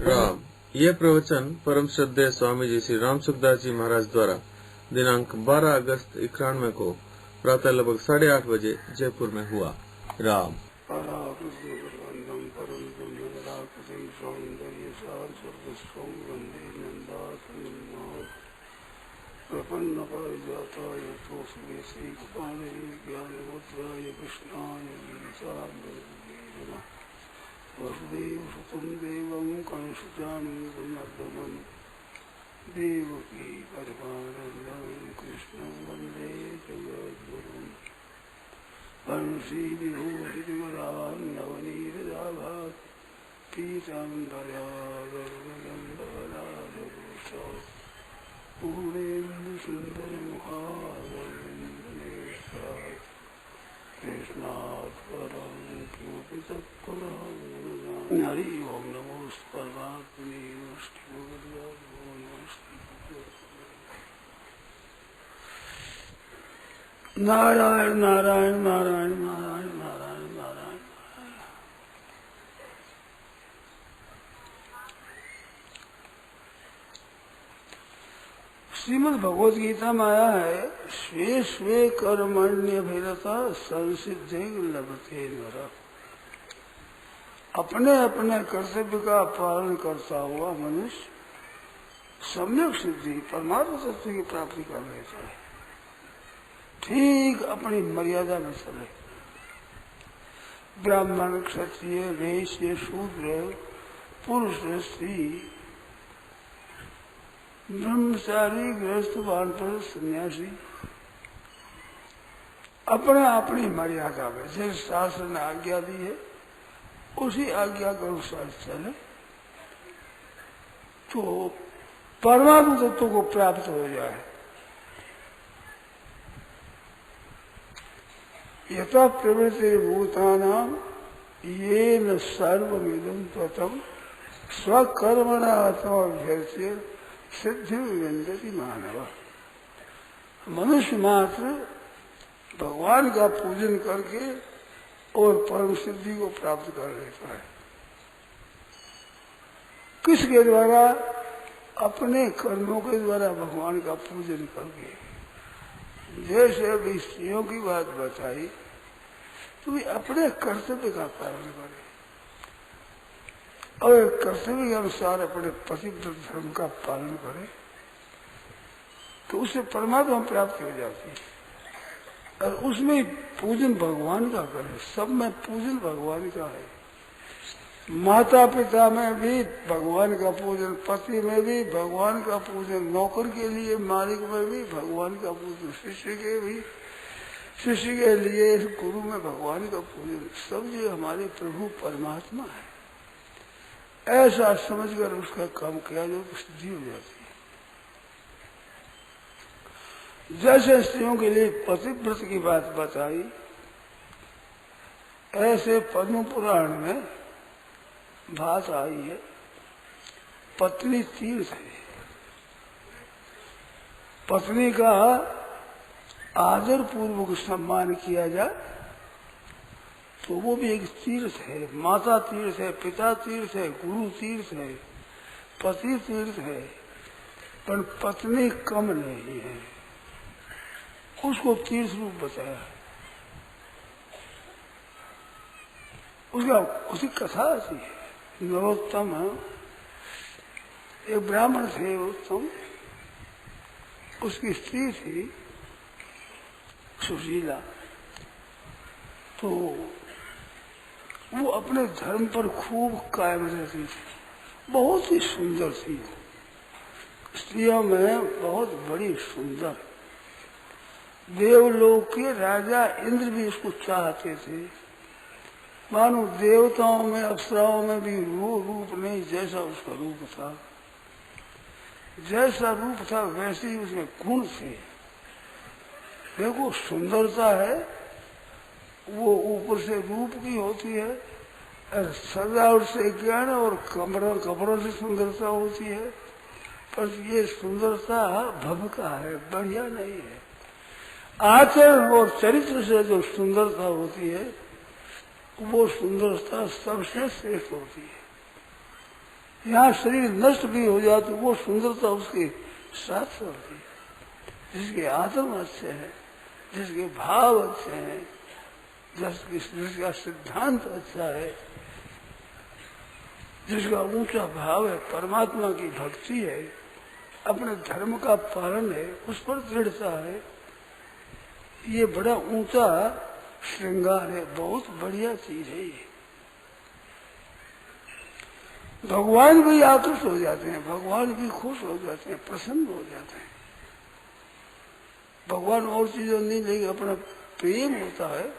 राम। यह प्रवचन परम श्रद्धेय स्वामी जी श्री राम सुखदास जी महाराज द्वारा दिनांक 12 अगस्त 91 को प्रातः लगभग 8:30 बजे जयपुर में हुआ। राम। वसुदेव सुतं देवं कंसचानूरमर्दनं देवकी परिपालनं कृष्णं वन्दे जगद्गुरुं वंशीविभूषितवरान् नवनीतजाभात् पीताम्बरा गरुडगन्धवराजभूषा पूर्णेन्दुसुन्दरमुखारविन्दनेत्रात् कृष्णात् परं किमपि तत्परम् हरि ओम नमो परमात्मने नारायण नारायण नारायण नारायण नारायण नारायण। श्रीमद् भगवद गीता में आया है, स्वे स्वे कर्मण्यभिरता संसिद्धि लभते नरः। अपने अपने कर्तव्य का पालन करता हुआ मनुष्य सम्यक सिद्धि परमात्मा तत्व की प्राप्ति कर लेता है। ठीक अपनी मर्यादा में चले। ब्राह्मण क्षत्रिय वैश्य शूद्र पुरुष स्त्री ब्रह्मचारी गृहस्थ वानप्रस्थ सन्यासी अपने अपनी मर्यादा में जिस शास्त्र ने आज्ञा दी है उसी आज्ञा के अनुसार चले तो परमात्मा तत्व को प्राप्त हो जाए। यथा प्रवृत्ति भूतानां येन सर्वमिदं ततं स्वकर्मणा आत्माभ्यस्य सिद्धि विन्दति मानव। मनुष्य मात्र भगवान का पूजन करके और परम सिद्धि को प्राप्त कर लेता है। किसके द्वारा? अपने कर्मों के द्वारा भगवान का पूजन करके। जैसे अभी स्त्रियों की बात बताई तो भी अपने कर्तव्य का पालन करे और कर्तव्य के अनुसार अपने पतिव्रत धर्म का पालन करे तो उससे परमात्मा प्राप्ति हो जाती है। और उसमें पूजन भगवान का करे। सब में पूजन भगवान का है। माता पिता में भी भगवान का पूजन, पति में भी भगवान का पूजन, नौकर के लिए मालिक में भी भगवान का पूजन, शिष्य के लिए गुरु में भगवान का पूजन। सब जो हमारे प्रभु परमात्मा है ऐसा समझकर उसका काम किया जो सिद्धि हो जाती है। जैसे स्त्रियों के लिए पतिव्रत की बात बताई ऐसे पद्म पुराण में बात आई है पत्नी तीर्थ है। पत्नी का आदर पूर्वक सम्मान किया जाए तो वो भी एक तीर्थ है। माता तीर्थ है, पिता तीर्थ है, गुरु तीर्थ है, पति तीर्थ है, पर पत्नी कम नहीं है। उसको तीर्थ रूप बताया। उसकी कथा आती है। नरोत्तम एक ब्राह्मण थे, उत्तम, उसकी स्त्री थी सुशीला। तो वो अपने धर्म पर खूब कायम रहती थी। बहुत ही सुंदर थी। स्त्रियों में बहुत बड़ी सुंदर। देवलोक के राजा इंद्र भी उसको चाहते थे। मानो देवताओं में अप्सराओं में भी रूप नहीं, जैसा उसका रूप था, जैसा रूप था वैसे ही उसमें गुण थे। देखो सुंदरता है वो ऊपर से रूप की होती है, सजावट से ज्ञान और कपड़ों से सुंदरता होती है। पर ये सुंदरता भव का है, बढ़िया नहीं है। आचरण और चरित्र से जो सुंदरता होती है वो सुंदरता सबसे श्रेष्ठ होती है। यहाँ शरीर नष्ट भी हो जाए तो वो सुंदरता उसके साथ रहती है। जिसके आत्म अच्छे हैं, जिसके भाव अच्छे हैं, जिसका सिद्धांत अच्छा है, जिसका ऊंचा भाव है, परमात्मा की भक्ति है, अपने धर्म का पालन है, उस पर दृढ़ता है, ये बड़ा ऊंचा श्रृंगार है, बहुत बढ़िया चीज है ये। भगवान भी आकृष्ट हो जाते हैं, भगवान भी खुश हो जाते हैं, प्रसन्न हो जाते हैं। भगवान और चीजों नहीं, लेकिन अपना प्रेम होता है,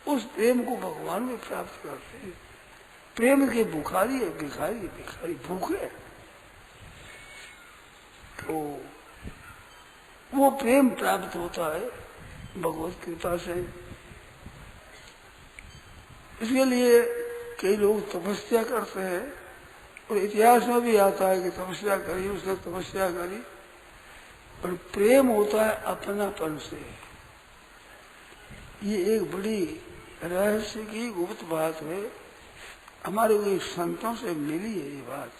उस प्रेम को भगवान में प्राप्त करते हैं। प्रेम के बुखारी है, भिखारी भिखारी भूखे, तो वो प्रेम प्राप्त होता है भगवत कृपा से। इसके लिए कई लोग तपस्या करते हैं, और इतिहास में भी आता है कि तपस्या करी, उसने तपस्या करी, पर प्रेम होता है अपनापन से। ये एक बड़ी रहस्य की गुप्त बात है, हमारे कोई संतों से मिली है ये बात,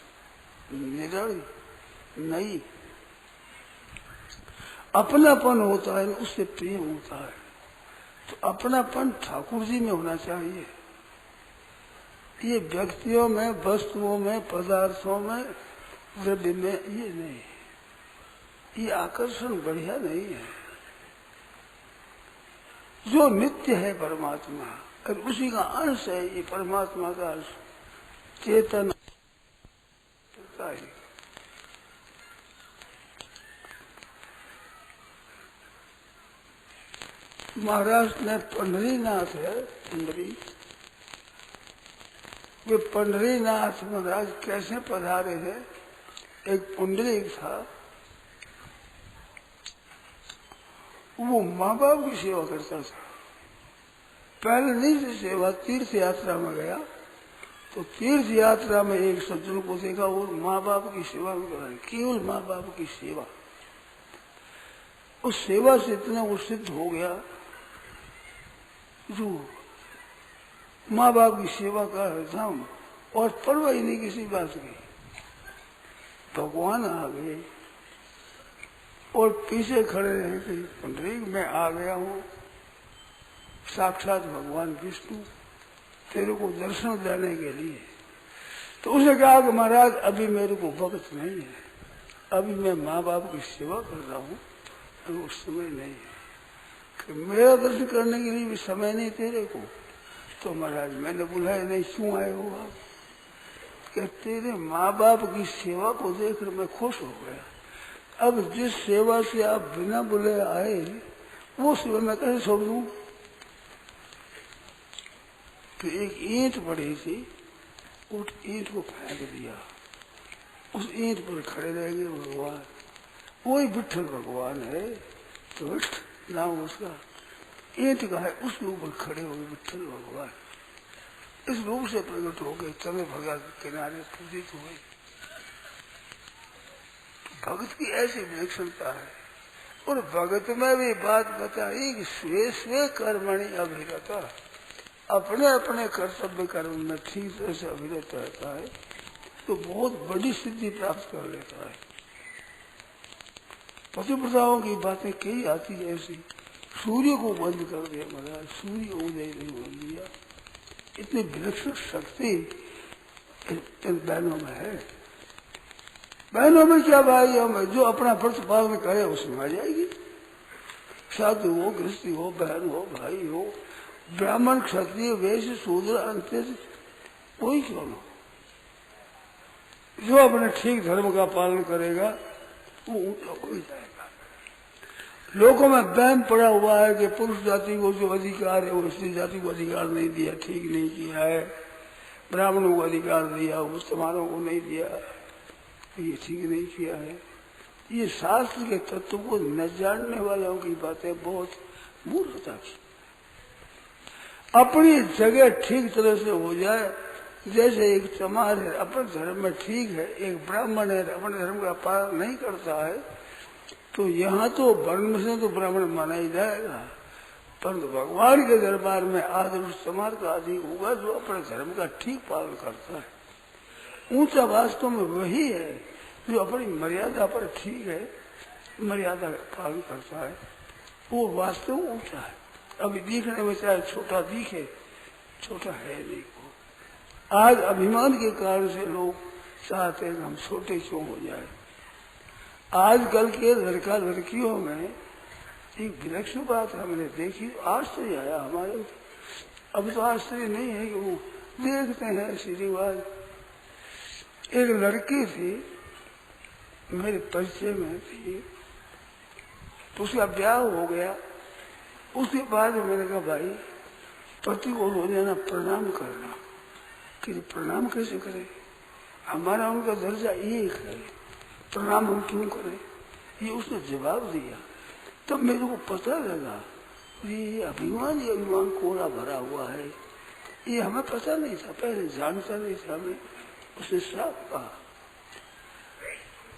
निराली नई। अपनापन होता है, उससे प्रेम होता है। तो अपनापन ठाकुर जी में होना चाहिए। ये व्यक्तियों में, वस्तुओं में, पदार्थों में, द्रव्य में ये नहीं, ये आकर्षण बढ़िया नहीं है। जो नित्य है परमात्मा, और उसी का अंश है, ये परमात्मा का अंश चेतन है। महाराष्ट्र में पंढरीनाथ है, पंढरी, वे पंढरीनाथ महाराज कैसे पधारे थे। एक पुंडरीक था, वो माँ बाप की सेवा करता था। पहले नहीं से सेवा, तीर्थ यात्रा में गया तो तीर्थ यात्रा में एक सज्जन को देखा, वो माँ बाप की सेवा भी कर रहे, केवल माँ बाप की सेवा। उस सेवा से इतना वो सिद्ध हो गया, जो माँ बाप की सेवा कर रहा हूँ और परवाह ही नहीं किसी बात की। भगवान आ गए और पीछे खड़े रहे थे, पुंडरीक मैं आ गया हूँ, साक्षात भगवान विष्णु तेरे को दर्शन देने के लिए। तो उसने कहा कि महाराज अभी मेरे को वक्त नहीं है, अभी मैं माँ बाप की सेवा कर रहा हूँ, तो उस समय नहीं है कि मेरा दर्शन करने के लिए भी समय नहीं तेरे को। तो महाराज मैंने बुलाया नहीं, क्यों आए हो आप? कि तेरे माँ बाप की सेवा को देखकर मैं खुश हो गया। अब जिस सेवा से आप बिना बुलाए आए, वो सेवा मैं कैसे छोड़ दूं? तो एक ईंट पड़ी थी, उस ईंट को फेंक दिया, उस ईंट पर खड़े रह गए भगवान। वही विठ्ठल भगवान है, तो विठ्ठल नाम उसका, ईंट का है, उसके ऊपर खड़े हो गए विठ्ठल भगवान। इस रूप से प्रकट हो गए, चले भगवान के किनारे पूजित हुए। भगत की ऐसी विलक्षणता है। और भगत में भी बात बताई कि स्वे स्वे कर्मणि अभिरता, अपने अपने कर्तव्य कर्म में ठीक तरह से अभिरत रहता है तो बहुत बड़ी सिद्धि प्राप्त कर लेता है। पतिव्रताओं की बातें कई आती है ऐसी, सूर्य को बंद कर दिया महाराज, सूर्य उदय नहीं बोल दिया। इतनी विलक्षण शक्ति इन बहनों में है। बहनों में क्या भाइयों में, जो अपना व्रत पालन करे उसमें आ जाएगी। साधु हो, गृहस्थी हो, बहन हो, भाई हो, ब्राह्मण, क्षत्रिय, वैश्य, शूद्र, अंत्य, कोई क्यों न, जो अपने ठीक धर्म का पालन करेगा वो ऊंचा हो जाएगा। लोगों में वहम पड़ा हुआ है कि पुरुष जाति को जो अधिकार है वो स्त्री जाति को अधिकार नहीं दिया, ठीक नहीं किया है, ब्राह्मणों को अधिकार दिया, मुसलमानों को नहीं दिया, ये ठीक नहीं किया है। ये शास्त्र के तत्व को न जानने वालों की बातें बहुत मूर्खता की। अपनी जगह ठीक तरह से हो जाए, जैसे एक चमार है अपने धर्म में ठीक है, एक ब्राह्मण है अपने धर्म का पालन नहीं करता है, तो यहाँ तो वर्ण से तो ब्राह्मण माना ही जाएगा, परंतु भगवान के दरबार में आदर उस चमार का अधिक होगा जो अपने धर्म का ठीक पालन करता है। ऊंचा वास्तव में वही है जो अपनी मर्यादा पर ठीक है, मर्यादा का पालन करता है, वो वास्तव ऊंचा है। अभी दिखने में चाहे छोटा दिखे, छोटा है नहीं वो। आज अभिमान के कारण से लोग चाहते हैं हम छोटे क्यों हो जाए। आजकल के लड़का लड़कियों में एक विलक्षण बात हमने देखी, आश्चर्य आया हमारे। अब तो आश्चर्य नहीं है कि वो देखते हैं ऐसी रिवाज। एक लड़की थी मेरे परिचय में थी, तो उसका ब्याह हो गया। उसके बाद मैंने कहा भाई पति को रोजाना प्रणाम करना, कि प्रणाम कैसे करें, हमारा उनका दर्जा एक है, प्रणाम हम क्यों करें। ये उसने जवाब दिया। तब मेरे को पता लगा ये अभिमान कोड़ा भरा हुआ है, ये हमें पता नहीं था, पहले जानता नहीं था हमें। उसने साफ कहा।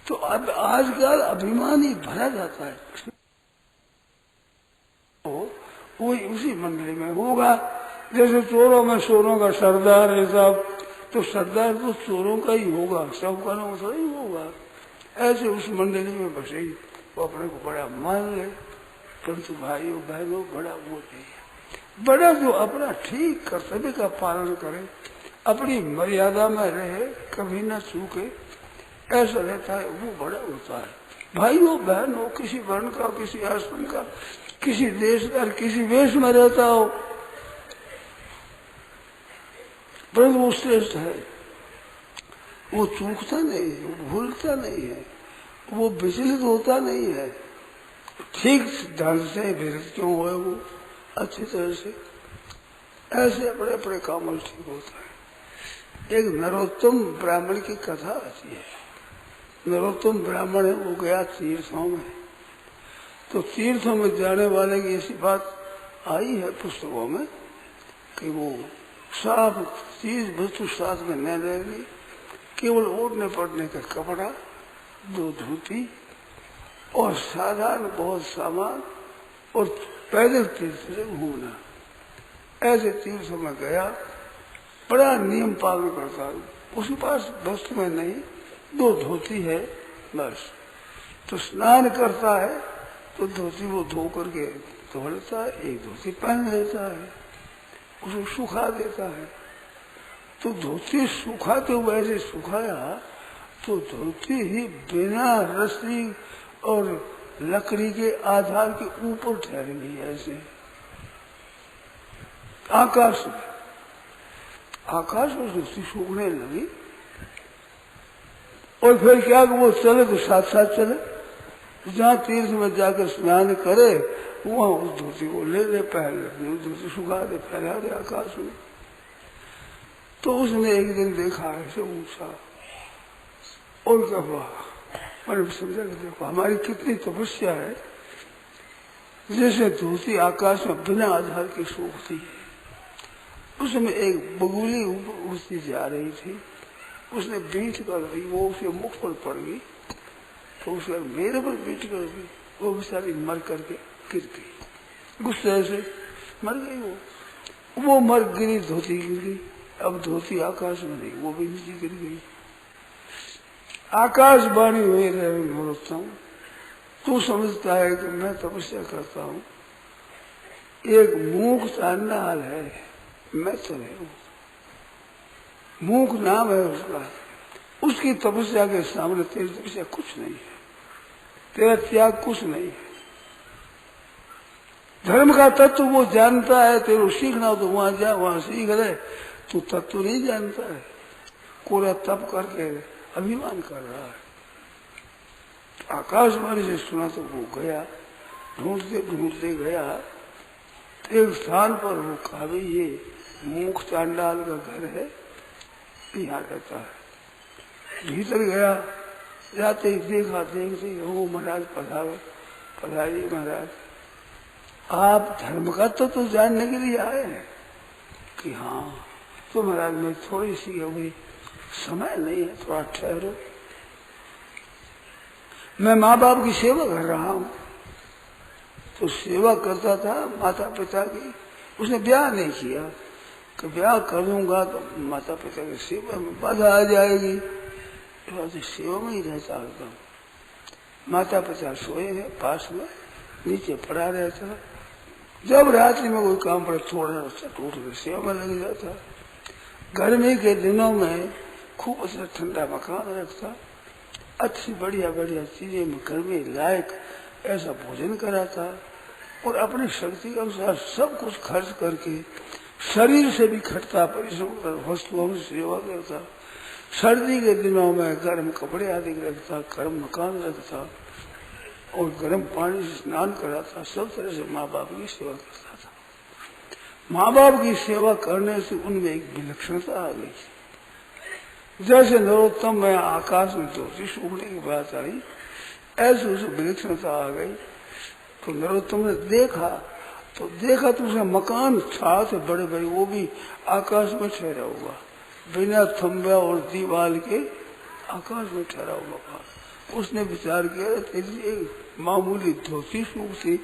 तो अब आजकल अभिमान ही भरा जाता है, वो उसी मंडली में होगा। जैसे चोरों में चोरों का सरदार है साहब, तो सरदार तो चोरों का ही होगा, सबका नाम थोड़ा ही होगा। ऐसे उस मंडली में बसे ही वो अपने को बड़ा मान ले, परंतु भाइयों बहनों बड़ा वो नहीं है। बड़ा जो अपना ठीक कर्तव्य का पालन करे, अपनी मर्यादा में रहे, कभी न चूके, ऐसा रहता है, वो बड़ा होता है। भाइयों बहनों, किसी वर्ण का, किसी आश्रम का, किसी देश का, किसी वेश में रहता हो, परंतु वो श्रेष्ठ है। वो चूकता नहीं है, वो भूलता नहीं है, वो विचलित होता नहीं है, ठीक ढंग से विरत क्यों हुए वो अच्छी तरह से, ऐसे अपने अपने काम ठीक होता है। एक नरोत्तम ब्राह्मण की कथा आती है। नरोत्तम ब्राह्मण है, वो गया तीर्थों में, तो तीर्थों में जाने वाले की ऐसी बात आई है पुस्तकों में कि वो साफ चीज वस्तु साथ में न रहेगी, केवल ओढ़ने पड़ने का कपड़ा, 2 धोती और साधारण बहुत सामान, और पैदल तीर्थ से घूमना। ऐसे तीर्थों में गया, बड़ा नियम पालन करता है। उसके पास वस्तु में नहीं, 2 धोती है बस। तो स्नान करता है तो धोती वो धो करके धो लेता है, एक धोती पहन लेता है, उसको सुखा देता है। तो धोती सुखाते हुए ऐसे सुखाया तो धोती ही बिना रस्सी और लकड़ी के आधार के ऊपर ठहर गई ऐसे आकाश में। आकाश में धोती सूखने लगी, और फिर क्या वो चले तो साथ साथ चले, जहाँ तीर्थ में जाकर स्नान करे वहां उस धोती को ले ले, पहन ले, धोती सुखा दे, फैला दे आकाश में। तो उसने एक दिन देखा ऐसे ऊंचा, और क्या हुआ, मैंने समझा कि देखो हमारी कितनी तपस्या है। जैसे धोती आकाश में बिना आधार की सूखती है, उसमें एक बगुली उड़ती जा रही थी, उसने बीच कर दी, वो उसके मुख पर पड़ गई, तो उसका मेरे पर बीच कर दी, वो बेचारी मर करके गिर गई, गुस्से से मर गई। वो मर गिरी, धोती गिर गई। अब धोती आकाश में नहीं, वो भी नीचे गिर गई। आकाशवाणी हुई रहे नरोत्तम, तू समझता है कि मैं तपस्या करता हूँ, एक मूक चांडाल है, मैं तो नहीं हूँ। मूक नाम है उसका, उसकी तपस्या के सामने तेरी तपस्या कुछ नहीं है, तेरा त्याग कुछ नहीं है। धर्म का तत्व वो जानता है, तेरे सीखना हो तो वहां जा, वहां सीख ले। तू तत्व नहीं जानता है, कोरा तप करके अभिमान कर रहा है। आकाशवाणी से सुना तो वो गया, ढूंढते ढूंढते गया, एक स्थान पर वो कहा भाई ये मूक चांडाल का घर है, यहाँ रहता है। भीतर गया, जाते ही देखा, देखते ही वो महाराज पधारो, पधारिए महाराज, आप धर्म का तो जानने के लिए आए हैं कि हाँ। तो महाराज मैं थोड़ी सी अभी समय नहीं है, थोड़ा ठहरो, मैं माँ बाप की सेवा कर रहा हूँ। तो सेवा करता था माता पिता की, उसने ब्याह नहीं किया, कि ब्याह कर दूंगा तो माता पिता की सेवा में बाधा आ जाएगी, तो सेवा में ही रहता हूँ। माता पिता सोए हैं पास में, नीचे पड़ा रहता। जब रात्रि में कोई काम पड़े थोड़ा सा उठ कर सेवा में लग जाता। गर्मी के दिनों में खूब अच्छा ठंडा मकान रखता, अच्छी बढ़िया बढ़िया चीजें में घर में लायक ऐसा भोजन कराता और अपनी शक्ति के अनुसार सब कुछ खर्च करके शरीर से भी खटता, परिश्रम कर वस्तुओं की सेवा करता। सर्दी के दिनों में गर्म कपड़े आदि रखता, गर्म मकान रखता और गर्म पानी से स्नान कराता। सब तरह से माँ बाप की सेवा करता था। माँ बाप की सेवा करने से उनमें एक विलक्षणता आ गई। जैसे नरोत्तम में आकाश में ज्योति उगने की बात आई, ऐसे उसे विलक्षणता आ गई। तो नरोत्तम ने देखा तो उसे मकान साथ बड़े बड़े, वो भी आकाश में ठहरा हुआ, बिना थंबे और दीवार के आकाश में ठहरा हुआ मकान। उसने विचार किया तेरी एक मामूली धोती सूख थी,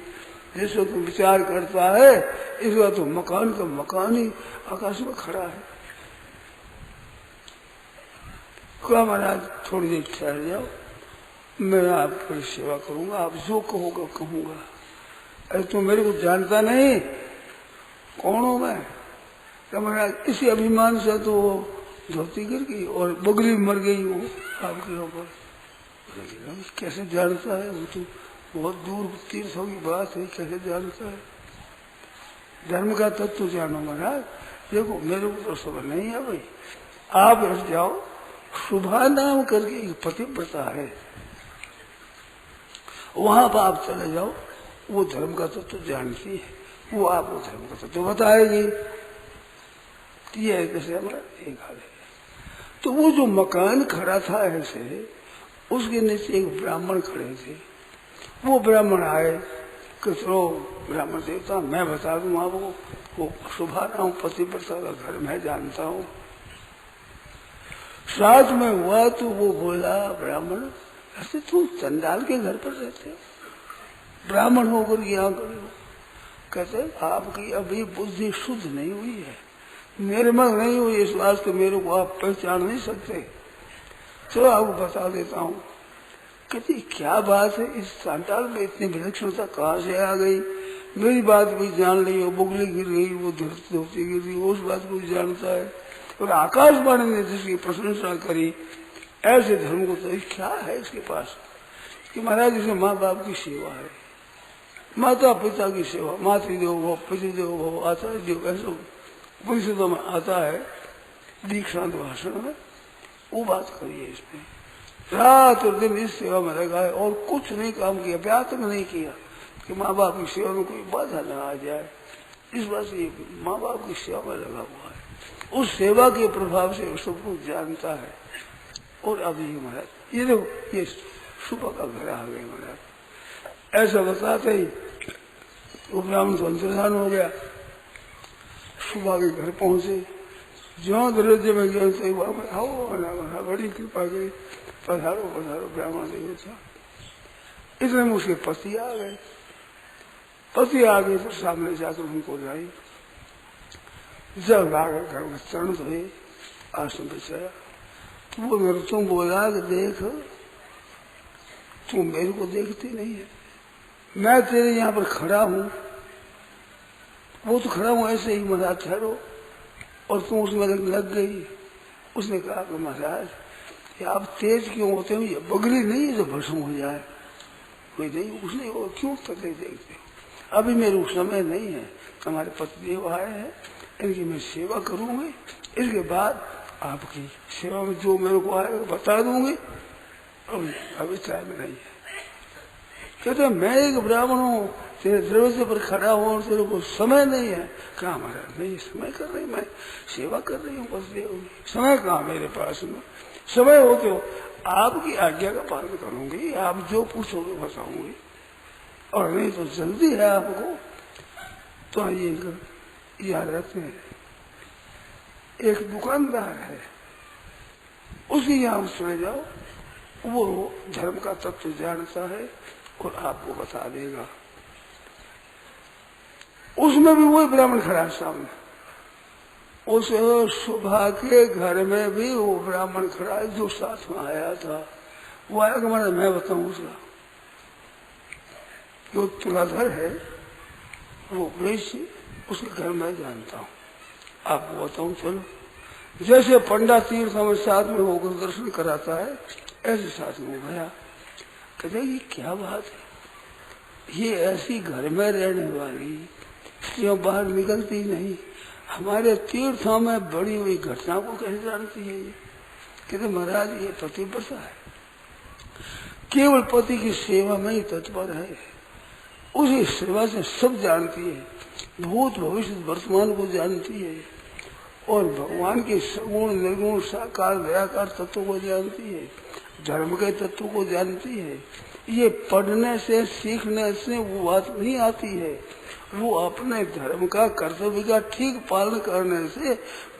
जैसे तो विचार करता है इस बार तो मकान का मकान ही आकाश में खड़ा है। कहा महाराज थोड़ी देर ठहर जाओ, मैं आपकी सेवा करूंगा, आप जो कहोगा कहूंगा। अरे तुम मेरे को जानता नहीं, कौन हूं मैं? तो महाराज इसी अभिमान से तो धोती गिर गई और बगली मर गई वो आपके ऊपर। कैसे जानता है? वो तो बहुत दूर तीर्थों की बात है, कैसे जानता है? धर्म का तत्व जानो महाराज। देखो मेरे को तो समझ नहीं है भाई, आप हट जाओ। शुभा नाम करके एक पतिव्रता है, वहां पर आप चले जाओ, वो धर्म का तत्व जानती है, वो आपको धर्म का तत्व बताएगी। कैसे हमारा एक हाल है। तो वो जो मकान खड़ा था ऐसे, उसके नीचे एक ब्राह्मण खड़े थे। वो ब्राह्मण आए कि चलो ब्राह्मण देवता मैं बता दूं आपको, वो शुभा नाम पतिव्रता का घर मैं जानता हूँ। साथ में हुआ तो वो बोला ब्राह्मण, ऐसे तुम चंडाल के घर पर रहते हो, ब्राह्मण होकर यहाँ खड़े हो। कहते आपकी अभी बुद्धि शुद्ध नहीं हुई है, निर्मल नहीं हुई, इस वास्ते मेरे को आप पहचान नहीं सकते। चलो आपको बता देता हूँ। कहती क्या बात है, इस चंडाल में इतनी विलक्षणता कहाँ से आ गई? मेरी बात भी जान ली, वो बुगली गिर गई, वो धोती गिर गई, उस बात को भी जानता है। और आकाशवाणी ने जिसकी प्रशंसा करी, ऐसे धर्म को तो क्या है इसके पास कि महाराज इसे माँ बाप की सेवा है, माता पिता की सेवा, मातृदेवो भव पितृदेवो भव, आचार्य देव, ऐसा उपनिषदों में आता है, दीक्षांत भाषण में वो बात करिए। इसमें रात और दिन इस सेवा में लगा है और कुछ नहीं काम किया, व्यातक नहीं किया कि माँ बाप की सेवा में कोई बाधा न आ जाए। इस बात से माँ बाप की सेवा में लगा हुआ है, उस सेवा के प्रभाव से सब कुछ जानता है। और अभी महाराज ये देखो ये सुबह का घर आ गए महाराज। ऐसा बताते ही वो ब्राह्मण तो अंतर्धान हो गया। सुबह के घर पहुंचे, जो दरवाजे में गए तो वहां पर आओ बना बड़ी कृपा करी, पधारो पधारो ब्राह्मण देवता। इतने में उसके पति आ गए। पति आ गए तो सामने जाकर उनको लाई, जब लाकर घर में चरण धोए, आसन बिछाया। तो वो मेरे तुम बोला कि देख तू मेरे को देखती नहीं है, मैं तेरे यहाँ पर खड़ा हूँ, वो तो खड़ा हूँ ऐसे ही, महाराज ठहरो। और तुम उसमें लग गई। उसने कहा कि महाराज ये आप तेज क्यों होते हो, ये बगली नहीं है जो भस्म हो जाए, कोई नहीं। उसने वो क्यों तकलीफ देखते हो, अभी मेरे समय नहीं है, हमारे पतिदेव आए हैं, इनकी मैं सेवा करूंगी, इसके बाद आपकी सेवा में जो मेरे को आएगा बता दूंगी, अभी टाइम नहीं है। कहते मैं एक ब्राह्मण हूँ, तेरे दरवाजे पर खड़ा हूँ और तेरे को समय नहीं है। कहा महाराज नहीं समय कर रही, मैं सेवा कर रही हूँ, बस समय कहाँ मेरे पास में, समय होते हो आपकी आज्ञा का पालन करूंगी, आप जो पूछोगे बताऊंगी, और नहीं तो जल्दी है आपको। तो ये याद रखते हैं, एक दुकानदार है, उसी यहाँ चले जाओ, वो धर्म का तत्व जानता है और आपको बता देगा। उसमें भी वही ब्राह्मण खड़ा है सामने, उस सुबह के घर में भी वो ब्राह्मण खड़ा है जो साथ में आया था, वो आया कि मैं बताऊं उसका जो तुलाधर है वो वैसे उसके घर में जानता हूँ, आपको बताऊं चलो। जैसे पंडा तीर्थ में साथ में होकर दर्शन कराता है ऐसे साथ में गया। कहते ये क्या बात है, ये ऐसी घर में रहने वाली क्यों बाहर निकलती नहीं, हमारे तीर्थों में बड़ी हुई घटना को कैसे जानती है ये। कहते महाराज ये पतिव्रता है, केवल पति की सेवा में ही तत्पर है, उसी सेवा से सब जानती है, भूत भविष्य वर्तमान को जानती है और भगवान के सगुण निर्गुण साकार निराकार तत्व को जानती है, धर्म के तत्व को जानती है। ये पढ़ने से सीखने से वो बात नहीं आती है, वो अपने धर्म का कर्तव्य का ठीक पालन करने से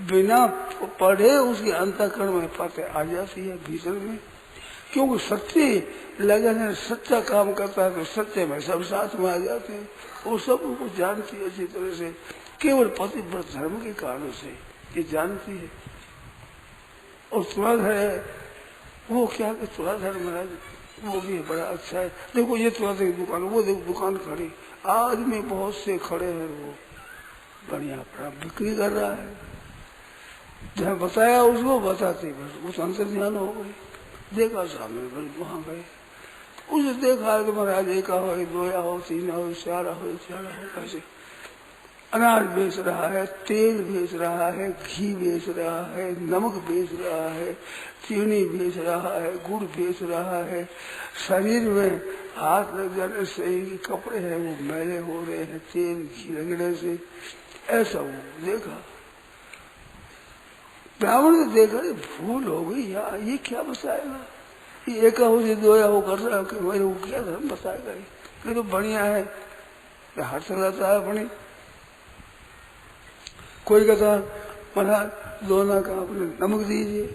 बिना पढ़े उसके अंतःकरण में बातें आ जाती है भीतर में। क्योंकि सच्ची लगन है, सच्चा काम करता है तो सच्चे में सब साथ में आ जाते हैं, वो सब को जानती है अच्छी तरह से, केवल पतिव्रत धर्म के कारण से ये जानती है। और तुलाधर है वो क्या कि तुलाधर महाराज वो भी बड़ा अच्छा है, देखो ये तुलाधर की दुकान, वो देखो दुकान खड़ी, आदमी बहुत से खड़े हैं, वो बढ़िया अपना बिक्री कर रहा है। जहाँ बताया उसको बताते बस उस अंतर ध्यान हो गई, देखा सामने बस वहां गए, उसे देखा कि महाराज एक हो, दोया हो, तीन हो, चार हो, कैसे अनाज बेच रहा है, तेल बेच रहा है, घी बेच रहा है, नमक बेच रहा है, चीनी बेच रहा है, गुड़ बेच रहा है, शरीर में हाथ लग जाने से कपड़े हैं वो मैले हो रहे हैं तेल घी लगने से, ऐसा वो देखा। ब्राह्मण ने देखा भूल हो गई यार, ये क्या बताएगा, ये एक हो से दो हो कर रहा है कि मेरे को क्या धर्म बताएगा, ये तो बढ़िया है, हर चलाता है बड़ी। कोई कहता महाराज दोना का अपने नमक दीजिए,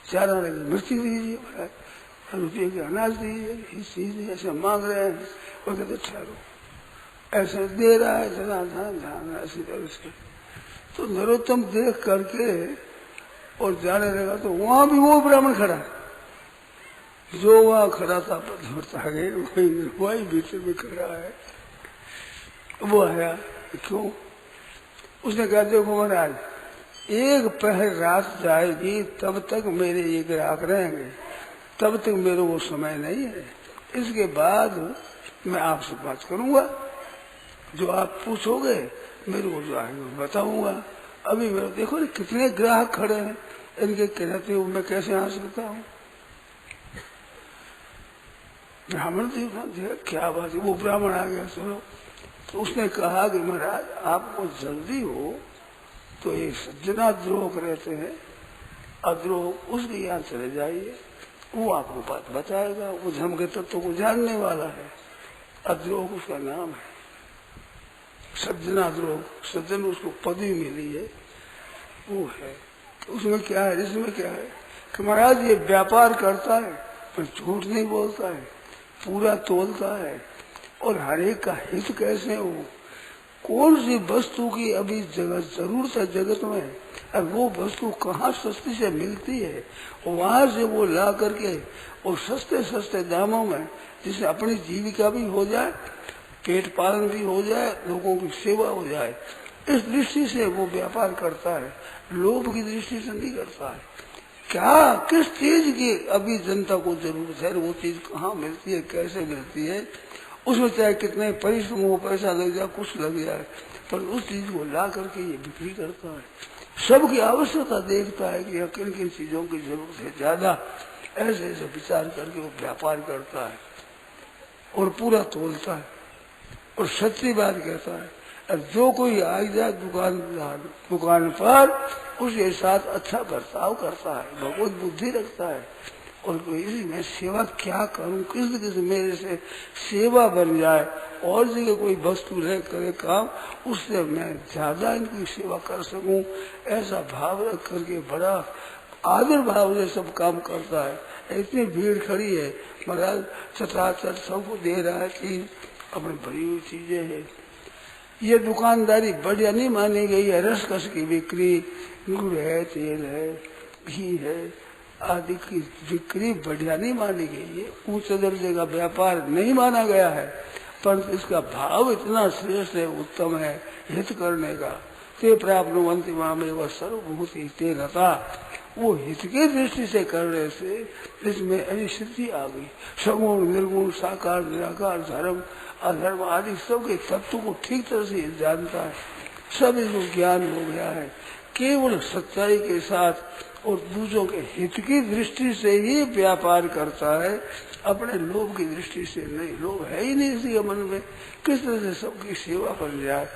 4 आने की मिर्ची दीजिए, महाराज रुपये के अनाज दीजिए, ऐसे मांग रहे हैं। वो कहते ठहरो, ऐसे दे रहा है जना ध्यान ऐसी तरह से। तो नरोत्तम देख करके और जाने लगा, तो वहां भी वो ब्राह्मण खड़ा है जो वहां खड़ा था, आगे वही भीतर में खड़ा है। वो आया, क्यों? उसने कहा देखो महाराज एक पहर रात जाएगी तब तक मेरे ये ग्राहक रहेंगे, तब तक मेरे वो समय नहीं है, इसके बाद मैं आपसे बात करूंगा, जो आप पूछोगे मेरे को जो आएंगे बताऊंगा। अभी मेरे देखो कितने ग्राहक खड़े हैं, इनके कहते हुए मैं कैसे आ सकता हूँ। ब्राह्मण देखा क्या बात है, वो ब्राह्मण आ गया सुनो। तो उसने कहा कि महाराज आपको जल्दी हो तो ये सज्जना द्रोह रहते हैं, अद्रोह उसके यहाँ चले जाइए, वो आपको बात बताएगा, वो धर्म के तत्व को जानने वाला है। अद्रोह उसका नाम है, सज्जना द्रोह, सज्जन उसको पदवी मिली है वो है। उसमें क्या है, इसमें क्या है कि महाराज ये व्यापार करता है पर झूठ नहीं बोलता है, पूरा तोलता है और हर एक का हित कैसे हो, कौन सी वस्तु की अभी जरूरत है जगत में, और वो वस्तु कहाँ सस्ती से मिलती है, वहां से वो ला करके और सस्ते सस्ते दामों में, जिससे अपनी जीविका भी हो जाए, पेट पालन भी हो जाए, लोगों की सेवा हो जाए, इस दृष्टि से वो व्यापार करता है, लोभ की दृष्टि से नहीं करता है। क्या किस चीज की अभी जनता को जरूरत है, वो चीज कहाँ मिलती है, कैसे मिलती है, उसमें चाहे कितने परिश्रम हो, पैसा लग जाए, कुछ लग जाए, पर उस चीज को ला करके ये बिक्री करता है। सबकी आवश्यकता देखता है कि किन किन चीजों की जरूरत है ज्यादा, ऐसे ऐसे विचार करके वो व्यापार करता है और पूरा तोलता है और सच्ची बात कहता है। और जो कोई आ जाए दुकान पर उसके साथ अच्छा बर्ताव करता है, भगवत बुद्धि रखता है और इसी में सेवा क्या करूं, किस मेरे से सेवा बन जाए और जगह कोई वस्तु रह करे काम, उससे मैं ज्यादा इनकी सेवा कर सकूं, ऐसा भाव रख करके बड़ा आदर भाव से सब काम करता है। इतनी भीड़ खड़ी है, महाराज चटाचट सबको दे रहा है चीज, अपनी भरी हुई चीजें है। ये दुकानदारी बढ़िया नहीं मानी गई है। रसकस की बिक्री, गुड़ है, तेल है, घी है आदि की बिक्री बढ़िया नहीं मानी गई है। ऊंच दर्जे का व्यापार नहीं माना गया है, परंतु इसका भाव इतना श्रेष्ठ है, उत्तम है, हित करने का। ते प्राप्नुवन्ति मामेव सर्वभूति ते रता, वो हित की दृष्टि से करने से इसमें ऐसी सिद्धि आ गई। सगुण निर्गुण साकार निराकार धर्म अधर्म आदि सबके तत्व को ठीक तरह से जानता है, सब इसको ज्ञान हो गया है। केवल सच्चाई के साथ और दूसरों के हित की दृष्टि से ही व्यापार करता है, अपने लोभ की दृष्टि से नहीं। लोभ है ही नहीं इसके मन में, किस तरह से सबकी सेवा बन जाए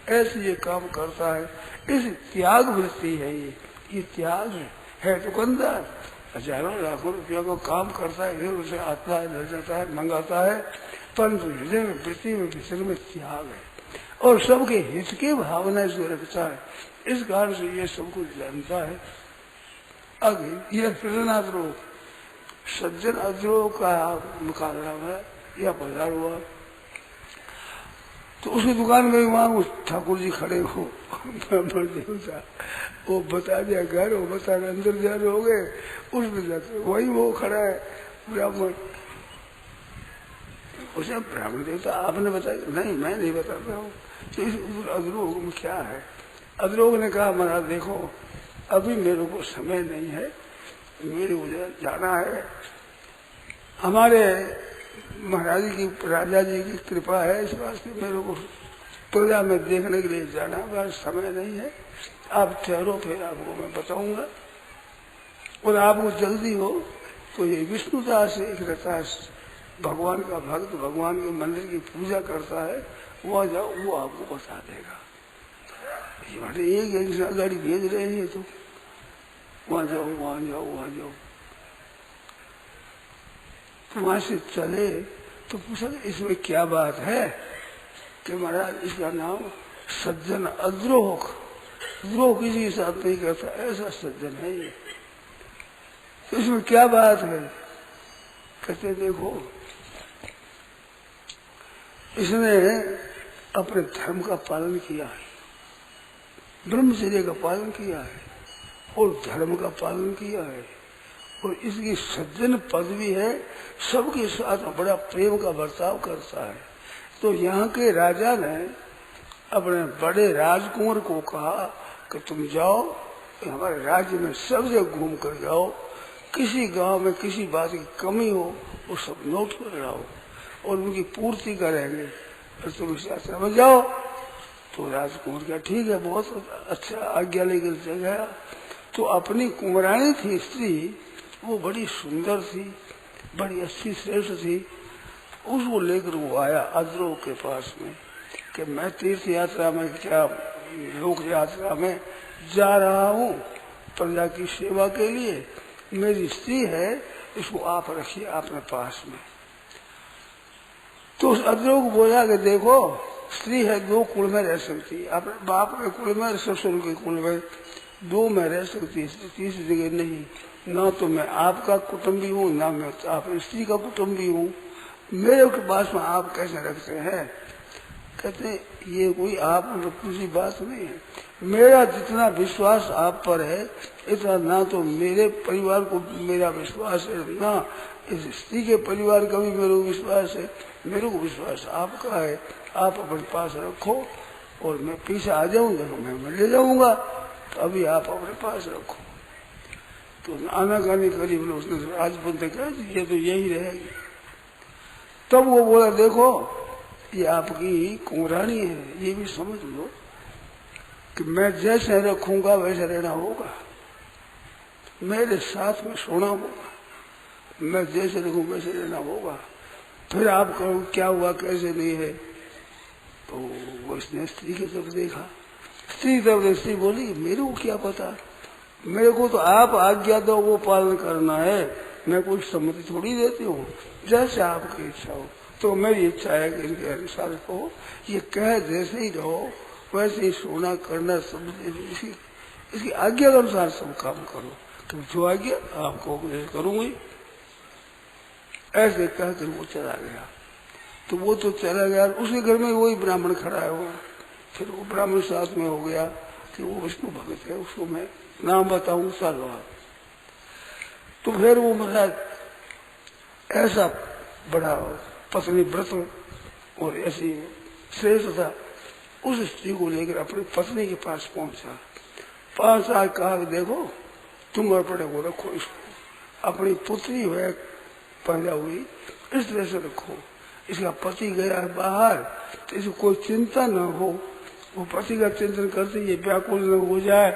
ऐसे ये काम करता है। इस त्याग वृत्ति है ये त्याग है दुकानदार हजारों लाखों रुपया को काम करता है, फिर उसे आता है, ले जाता है, मंगाता है, परंतु हृदय में वृत्ति में विसर्ग में त्याग है और सबके हित की भावना इसको रखता है। इस कारण से ये सब कुछ जानता है। आगे यह सज्जनाद्रोह, सज्जन अद्रोह का मुकाबला है या बाजार हुआ। तो उसकी दुकान में वहां उस ठाकुर जी खड़े हो, ब्राह्मण देवता, वो बता दिया घर, वो बता अंदर जा रहे हो गए, उसमें जाते वही वो खड़ा है ब्राह्मण। उसे ब्राह्मण देवता आपने बताया? नहीं, मैं नहीं बताता हूँ। तो इस अद्रोह में क्या है? अद्रोह ने कहा महाराज देखो, अभी मेरे को समय नहीं है, मेरे को जाना है, हमारे महाराज की राजा जी की कृपा है, इस वास्ते मेरे को प्रजा में देखने के लिए जाना, बस समय नहीं है, आप ठहरो, फिर आपको मैं बताऊंगा। और आपको जल्दी हो तो ये विष्णुदास एक रहता है, भगवान का भक्त, भगवान के मंदिर की पूजा करता है, वहां जाओ, वो आपको बता देगा। एक गाड़ी भेज रहे हैं तो वहां जाओ, वहां जाओ, वहां जाओ। तो वहां से चले तो पूछा इसमें क्या बात है? कि महाराज इसका नाम सज्जन अद्रोह, द्रोह किसी के साथ नहीं करता, ऐसा सज्जन है ये। तो इसमें क्या बात है? कहते देखो, इसने अपने धर्म का पालन किया है, ब्रह्मचर्य का पालन किया है और धर्म का पालन किया है, और इसकी सज्जन पदवी है, सबके साथ बड़ा प्रेम का बर्ताव करता है। तो यहाँ के राजा ने अपने बड़े राजकुमार को कहा कि तुम जाओ हमारे राज्य में सब जगह घूम कर जाओ, किसी गांव में किसी बात की कमी हो वो सब नोट कर लाओ और उनकी पूर्ति करेंगे, और तुम इस यात्रा में जाओ। तो राजकुमार क्या ठीक है, बहुत अच्छा आज्ञा लेकर चल गया। तो अपनी कुंवरानी थी स्त्री, वो बड़ी सुंदर थी, बड़ी अच्छी श्रेष्ठ थी, उसको लेकर वो आया अद्रोह के पास में कि मैं तीर्थ यात्रा में, क्या लोक यात्रा में जा रहा हूँ प्रजा की सेवा के लिए, मेरी स्त्री है, इसको आप रखिए अपने पास में। तो उस अद्रोह को बोला कि देखो, स्त्री है, दो कुल में रह सकती है, अपने बाप के कुल में, ससुर के कुल में, दो में रह सकती है, तीसरी जगह नहीं। ना तो मैं आपका कुटुंबी हूँ, ना मैं अपनी स्त्री का कुटुंबी हूँ, मेरे के पास में आप कैसे रखते हैं? कहते ये कोई आप किसी बात नहीं है, मेरा जितना विश्वास आप पर है इतना ना तो मेरे परिवार को मेरा विश्वास है, ना इस स्त्री के परिवार का भी मेरे को विश्वास है, मेरे को विश्वास आपका है, आप अपने पास रखो और मैं पीछे आ जाऊंगा तो मैं ले जाऊंगा, तो अभी आप अपने पास रखो। तो आनाकानी करीब उसने राजपूत ने कहा ये तो यही रहेगी। तब वो बोला देखो ये आपकी कुंवरानी है, ये भी समझ लो कि मैं जैसे रखूंगा वैसे रहना होगा, मेरे साथ में सोना होगा, मैं जैसे रखूं वैसे रहना होगा। फिर आप कहो क्या हुआ कैसे नहीं है? तो उसने स्त्री की तरफ देखा, स्त्री तरफ स्त्री बोली मेरे को क्या पता, मेरे को तो आप आज्ञा दो वो पालन करना है, मैं कोई सम्मति थोड़ी देती हूँ, जैसे आपकी इच्छा हो। तो मेरी इच्छा है कि इनके अनुसार को ये कह जैसे ही रहो वैसे ही सोना करना, सब इसकी आज्ञा के अनुसार सब काम करो, तो जो आज्ञा आपको करूंगी। ऐसे कहकर वो चला गया। तो वो तो चला गया, उसके घर में वही ब्राह्मण खड़ा है, वो फिर वो ब्राह्मण साथ में हो गया कि वो विष्णु भगत है, उसको मैं नाम बताऊं सालवा। तो फिर वो महाराज ऐसा बड़ा पत्नी व्रत और ऐसी श्रेष्ठ था, उस स्त्री को लेकर अपनी पत्नी के पास पहुंचा। 5 साल कहा देखो तुम अर्पणे को रखो, इसको अपनी पुत्री है पैदा हुई इस तरह से रखो, इसका पति गया है बाहर तो इसको कोई चिंता न हो, वो पति का चिंतन करते ये व्याकुल न हो जाए,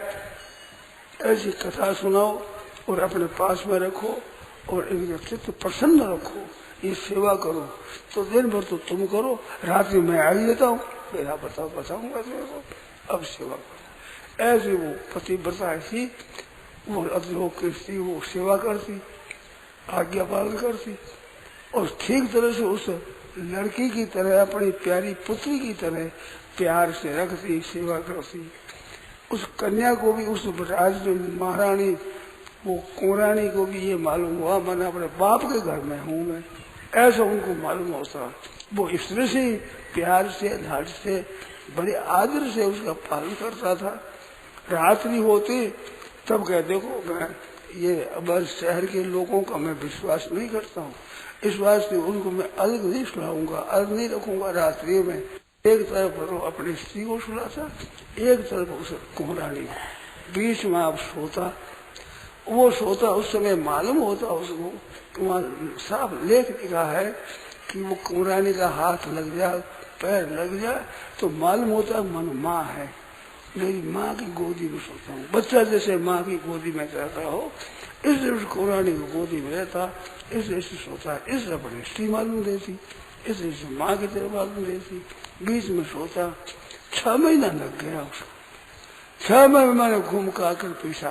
ऐसी कथा सुनाओ और अपने पास में रखो और इनका चित्त प्रसन्न रखो, ये सेवा करो। तो दिन भर तो तुम करो, रात्रि में आ ही देता हूँ, मेरा बताऊंगा तुमको, अब सेवा करो। ऐसे वो पतिव्रता थी, वो अतिलोक की स्त्री, वो सेवा करती, आज्ञा पालन करती और ठीक तरह से उस लड़की की तरह, अपनी प्यारी पुत्री की तरह प्यार से रखती, सेवा करती। उस कन्या को भी, उस राज महारानी वो कुंवरानी को भी ये मालूम हुआ मैंने अपने बाप के घर में हूँ मैं, ऐसा उनको मालूम होता। वो इस तरह से प्यार से, लाड से, बड़े आदर से उसका पालन करता था। रात्रि होती तब कह देखो मैं ये अब शहर के लोगों का मैं विश्वास नहीं करता हूँ, इस वास्ते उनको मैं अलग नहीं सुलाऊंगा, अलग नहीं रखूंगा। रात्रि में एक तरफ अपनी स्त्री को सुलाता, एक तरफ उस कुंवरानी को, बीच में आप सोता। वो सोता, उस समय मालूम होता उसको, वहाँ साफ लेख लिखा है कि वो कुंवरानी का हाथ लग जाए, पैर लग जाए तो मालूम होता मन माँ है, मेरी माँ की गोदी में सोता हूँ। बच्चा जैसे माँ की गोदी में रहता हो, इसलिए उस कुंवरानी की गोदी में रहता, इसलिए सोता, इसलिए अपनी स्त्री मालूम देती, इसलिए माँ की तरह मालूम देती, बीच में सोता। 6 महीना लग गया उसको। 6 महीने मैंने घूम का कर पीछा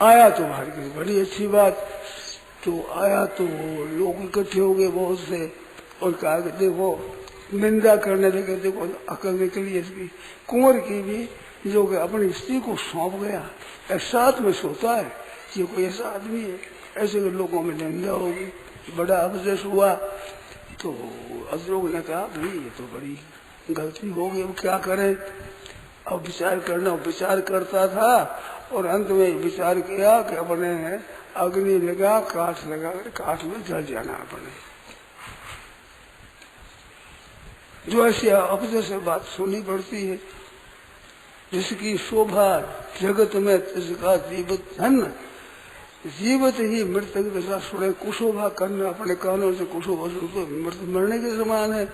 आया तो भाई की बड़ी अच्छी बात। तो आया तो लोग इकट्ठे हो गए बहुत से और कहा कि देखो निंदा करने लगे, देखो अकल निकली इसकी, कुंवर की भी, जो कि अपनी स्त्री को सौंप गया, साथ में सोता है, ये कोई ऐसा आदमी है, ऐसे लोगों में निंदा होगी, बड़ा अवजस हुआ। तो लोगों ने कहा भाई ये तो बड़ी गलती हो गई, अब क्या करें, अब विचार करना। विचार करता था और अंत में विचार किया कि अपने अग्नि लगा, काठ लगा, काठ में जल जाना अपने। जो ऐसी अपने से बात सुननी पड़ती है, जिसकी शोभा जगत में जिसका जीवित धन, जीवित ही मृतक दशा सुने, कुशोभा करना अपने कानों से, कुशोभा तो मरने के समान है।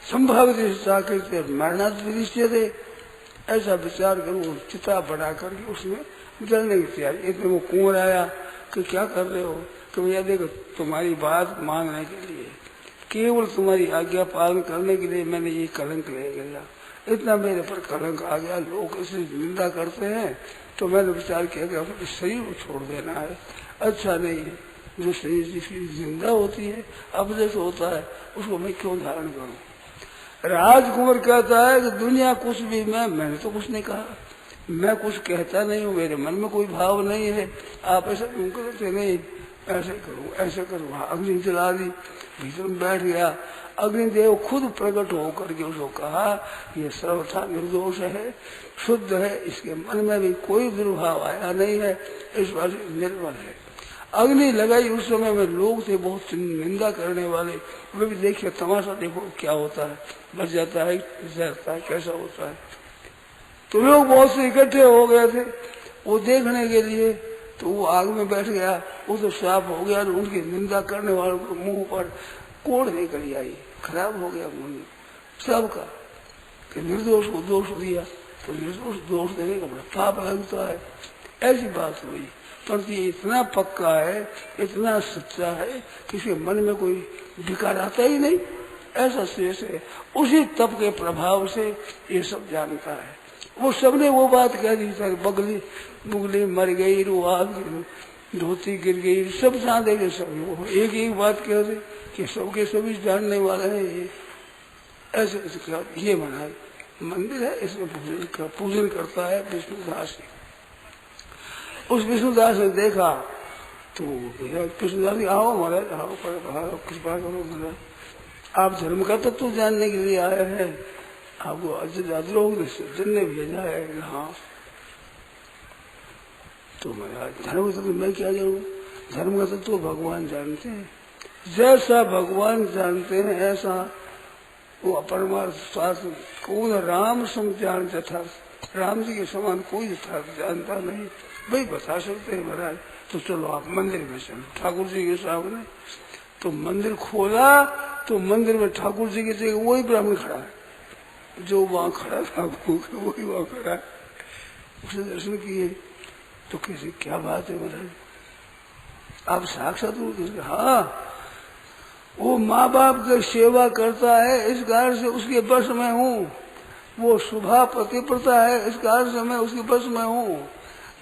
संभावित चाकृत्य मरना दृश्य दे, ऐसा विचार करूँ, चिता बना करके उसमें जलने की तैयारी। इतने वो कुंवर आया कि क्या कर रहे हो, कि भैया देखो तुम्हारी बात मानने के लिए, केवल तुम्हारी आज्ञा पालन करने के लिए मैंने ये कलंक ले गया, इतना मेरे पर कलंक आ गया, लोग इसे निंदा करते हैं, तो मैंने विचार किया कि अपने शरीर को छोड़ देना है, अच्छा नहीं है। जो शरीर जिसकी निंदा होती है, अपदेश होता है, उसको मैं क्यों धारण करूं। राजकुमार कहता है कि दुनिया कुछ भी, मैंने तो कुछ नहीं कहा, मैं कुछ कहता नहीं हूँ, मेरे मन में कोई भाव नहीं है, आप ऐसा क्यों करते, नहीं ऐसे करूँ ऐसे करूँ। अग्नि जला दी, भीतर में बैठ गया। अग्निदेव खुद प्रकट होकर के उसको कहा ये सर्वथा निर्दोष है, शुद्ध है, इसके मन में भी कोई दुर्भाव आया नहीं है, इस बात निर्मल है। अग्नि लगाई, उस समय में लोग थे बहुत निंदा करने वाले, वे भी देखिए तमाशा, देखो क्या होता है, बच जाता है, जरता है, कैसा होता है। तो लोग बहुत से इकट्ठे हो गए थे वो देखने के लिए, तो वो आग में बैठ गया, वो तो साफ हो गया, उनकी निंदा करने वालों के मुंह पर कोड़ निकल आई, खराब हो गया मुंह सबका, कि निर्दोष को दोष दिया, तो निर्दोष दोष देने का बड़ा पाप लगता है। ऐसी बात हुई, परंतु ये इतना पक्का है, इतना सच्चा है, किसी मन में कोई विकार आता ही नहीं, ऐसा शेष है। उसी तप के प्रभाव से ये सब जानता है। वो सबने वो बात कह दी, सर बगली बुगली मर गई, रुआब धोती गिर गई, सब जान देंगे, सब वो एक एक बात कह दे कि सबके सभी जानने वाले हैं। ये ऐसे ये मना मंदिर है, इसमें पूजन करता है विष्णुदास। उस विष्णुदास ने देखा तो विष्णुदास ने आओ महाराज, आओ कृपा करो महाराज। आप धर्म का तत्व जानने के लिए आए हैं, आपको अद्रोह ने सज्जन ने भेजा है। हाँ तो महाराज धर्म का तत्व मैं क्या जानूं? धर्म का तत्व भगवान जानते हैं। जैसा भगवान जानते हैं ऐसा वो परमार्थ शास्त्र कौन राम सम जान यथार्थ, राम जी के समान कोई यथार्थ जानता नहीं, वही बता सकते हैं महाराज। तो चलो आप मंदिर में चलो ठाकुर जी के सामने। तो मंदिर खोला तो मंदिर में ठाकुर जी की जगह वही ब्राह्मण खड़ा है जो वहां खड़ा था, वही वहां खड़ा है। उसने दर्शन किए तो कैसे क्या बात है महाराज, आप साक्षात रूप। हाँ वो माँ बाप की सेवा करता है इस कारण से उसके बस में हूँ, वो शुभा पतिव्रता है इस कारण से मैं उसके बस में हूँ।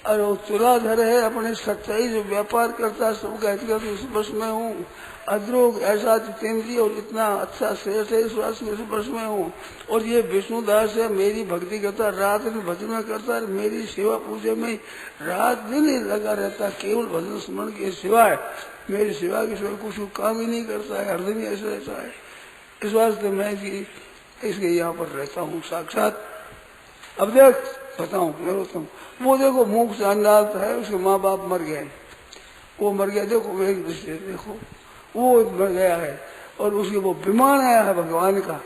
और वो तुलाधर है अपने सच्चाई जो व्यापार करता है सबका हित करता है उस बस में हूँ। अद्रोह ऐसा जितेंद्रिय और इतना अच्छा श्रेष्ठ है इस वास्ते में बस में हूँ। और ये विष्णुदास है मेरी भक्ति करता रात दिन भजन में करता है, मेरी सेवा पूजा में रात दिन ही लगा रहता, केवल भजन स्मरण के सिवाय मेरी सेवा के सिवाय कुछ काम ही नहीं करता है, हरदम ही ऐसा रहता है। इस वास्ते मैं इसके यहाँ पर रहता हूँ साक्षात। अब देख बताऊँ मैं रोता हूँ, वो देखो मुख से अन्न डालता है, उसके माँ बाप मर गए, वो मर गया, देखो मेरी दृष्टि देखो वो मर गया है और उसके वो विमान आया है भगवान का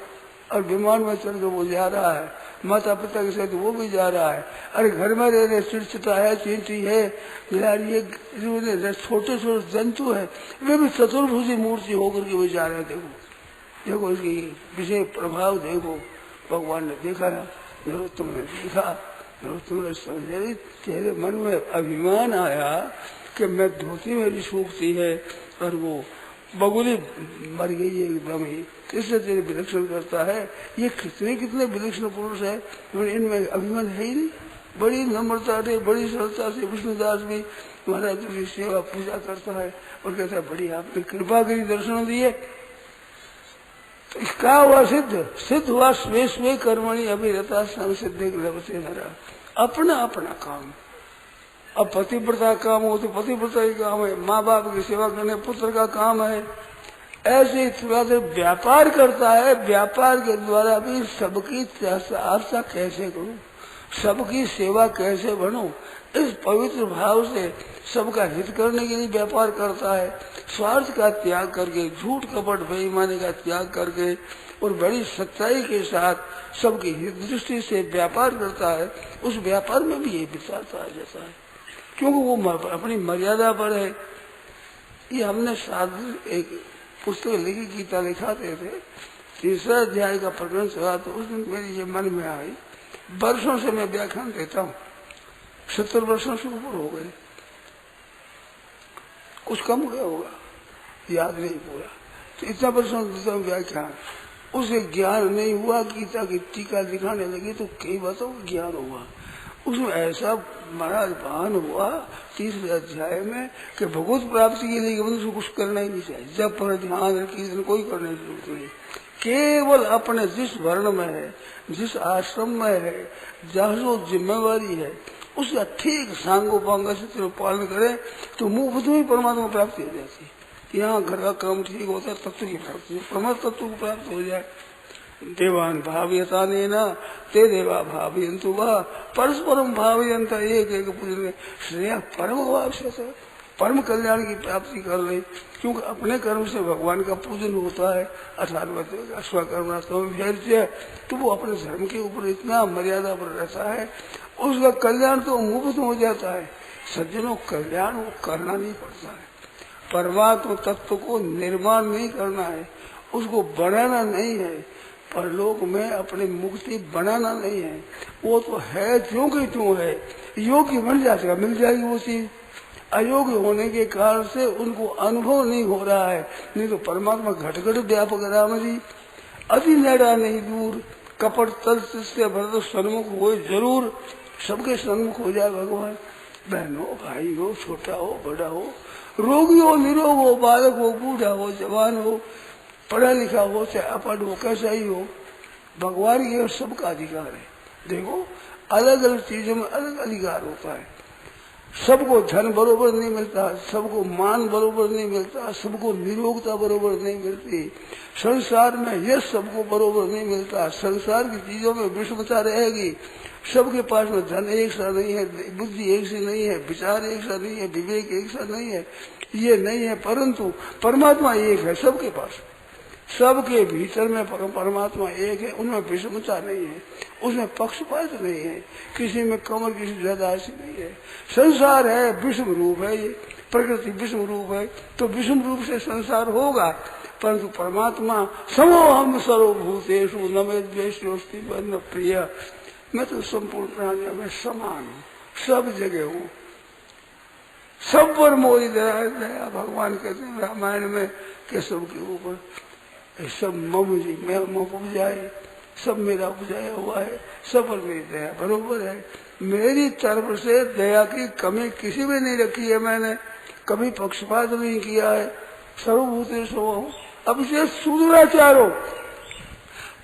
और विमान में चल के वो जा रहा है, माता पिता के साथ वो भी जा रहा है। अरे घर में रह रहे चिड़चिटा है, चींटी है, बिलारी है, छोटे छोटे जंतु है, वे भी चतुर्भुजी मूर्ति होकर के वो जा रहे हैं। देखो देखो इसकी विशेष प्रभाव देखो, भगवान ने देखा ना, नरोत्तम ने देखा, नरोत्तम ने समझे, तेरे मन में अभिमान आया कि मैं धोती मेरी सूखती है और वो बगुली मर गई है एकदम ही, किसने तेरे विलक्षण करता है। ये कितने कितने विलक्षण पुरुष है, इनमें अभिमान है ही नहीं। बड़ी नम्रता से बड़ी सरलता से विष्णुदास भी महाराज की सेवा पूजा करता है और कहता है बड़ी आपने कृपा करी दर्शन दिए। क्या हुआ सिद्ध, सिद्ध हुआ स्वे स्वे कर्मणि अभिरता संसिद्धि लभते नरा, अपना अपना काम। अब पतिव्रता काम हो तो पतिव्रता ही काम है, माँ बाप की सेवा करने पुत्र का काम है। ऐसे ही थोड़ा देर व्यापार करता है, व्यापार के द्वारा भी सबकी आस्था कैसे करूं, सबकी सेवा कैसे बनूं, इस पवित्र भाव से सबका हित करने के लिए व्यापार करता है। स्वार्थ का त्याग करके, झूठ कपट बेईमानी का त्याग करके और बड़ी सच्चाई के साथ सबकी हित दृष्टि से व्यापार करता है। उस व्यापार में भी ये विचारता आ जाता है क्योंकि वो अपनी मर्यादा पर है। ये हमने साथ एक पुस्तक लिखी, गीता लिखाते थे, तीसरा अध्याय का प्रकरण चला तो उस दिन मेरी ये मन में आई। वर्षों से मैं व्याख्यान देता हूँ, 70 वर्षों से ऊपर हो गए, कुछ कम हो गया होगा, याद नहीं पूरा। तो इतना वर्षों से देता हूँ व्याख्यान, उसे ज्ञान नहीं हुआ। गीता की टीका दिखाने लगी तो कई बातों का ज्ञान हुआ। उसमें ऐसा महाराज भान हुआ तीसरे अध्याय में कि भगवत प्राप्ति के लिए मनुष्य कुछ करना ही नहीं चाहिए, जब पर ध्यान कीर्तन कोई करने की जरूरत नहीं, केवल अपने जिस वर्ण में है, जिस आश्रम में है, जहाँ जो जिम्मेवारी है उसका ठीक सांगोपांग से पालन करे तो मुफ्त में परमात्मा प्राप्ति हो जाती है। यहाँ घर का काम ठीक होता है, तत्व की प्राप्ति, परमात्मा तत्व की प्राप्ति हो जाए। देवान भावयता नेना ते देवा भावयन्तु वा परस्परम भावयन्त एक एक पूजन श्रेय परम आवश्यक है, परम कल्याण की प्राप्ति कर ले। क्योंकि अपने कर्म से भगवान का पूजन होता है, अर्थात स्वकर्म तो वो अपने धर्म के ऊपर इतना मर्यादा पर रहता है, उसका कल्याण तो मुफ्त हो जाता है। सज्जनों कल्याण वो करना नहीं पड़ता है, परमात्मा तत्व को निर्माण नहीं करना है, उसको बढ़ाना नहीं है, परलोक में अपनी मुक्ति बनाना नहीं है। वो तो है जो कि त्यों है, योग्य बन जाएगा, मिल जाएगी वो चीज। अयोग्य होने के कारण से उनको अनुभव नहीं हो रहा है, नहीं तो परमात्मा घट घट व्यापक राम जी अति नेड़ा नहीं दूर, कपट तल से भरत सन्मुख हो जरूर, सबके सन्मुख हो जाए भगवान। बहनों भाई हो, छोटा हो बड़ा हो, रोगी हो निरोग हो, बालक हो बूढ़ा हो जवान हो, पढ़ा लिखा हो चाहे अपढ़ हो, कैसा ही हो, भगवान ये सबका अधिकार है। देखो अलग अलग चीजों में अलग अधिकार होता है। सबको धन बरोबर नहीं मिलता, सबको मान बरोबर नहीं मिलता, सबको निरोगता बरोबर नहीं मिलती, संसार में यश सबको बरोबर नहीं मिलता, संसार की चीजों में विषमता रहेगी। सबके पास में धन एक सा नहीं है, बुद्धि एक सी नहीं है, विचार एक सा नहीं है, विवेक एक सा नहीं है, ये नहीं है। परंतु परमात्मा एक है सबके पास, सबके भीतर में परमात्मा एक है, उनमें विषमता नहीं है, उसमें पक्षपात नहीं है, किसी में कमर किसी ज्यादा ऐसी नहीं है। संसार है विषम रूप है, ये प्रकृति विषम रूप है, तो विषम रूप से संसार होगा। परंतु परमात्मा समोहम सर्वभूतेषु न मे द्वेष्योस्ति न प्रिय, मैं तो संपूर्ण प्राणियों में समान हूँ, सब जगह हूँ, सब पर मोरी दया। भगवान कहते हैं रामायण में कि सबके ऊपर सब मम जी मैं उपजाए, सब मेरा उपजाया हुआ है, सब पर मेरी दया बरोबर है। मेरी तरफ से दया की कमी किसी में नहीं रखी है, मैंने कभी पक्षपात नहीं किया है। सर्वभूतेषु अब से सुदुराचारो,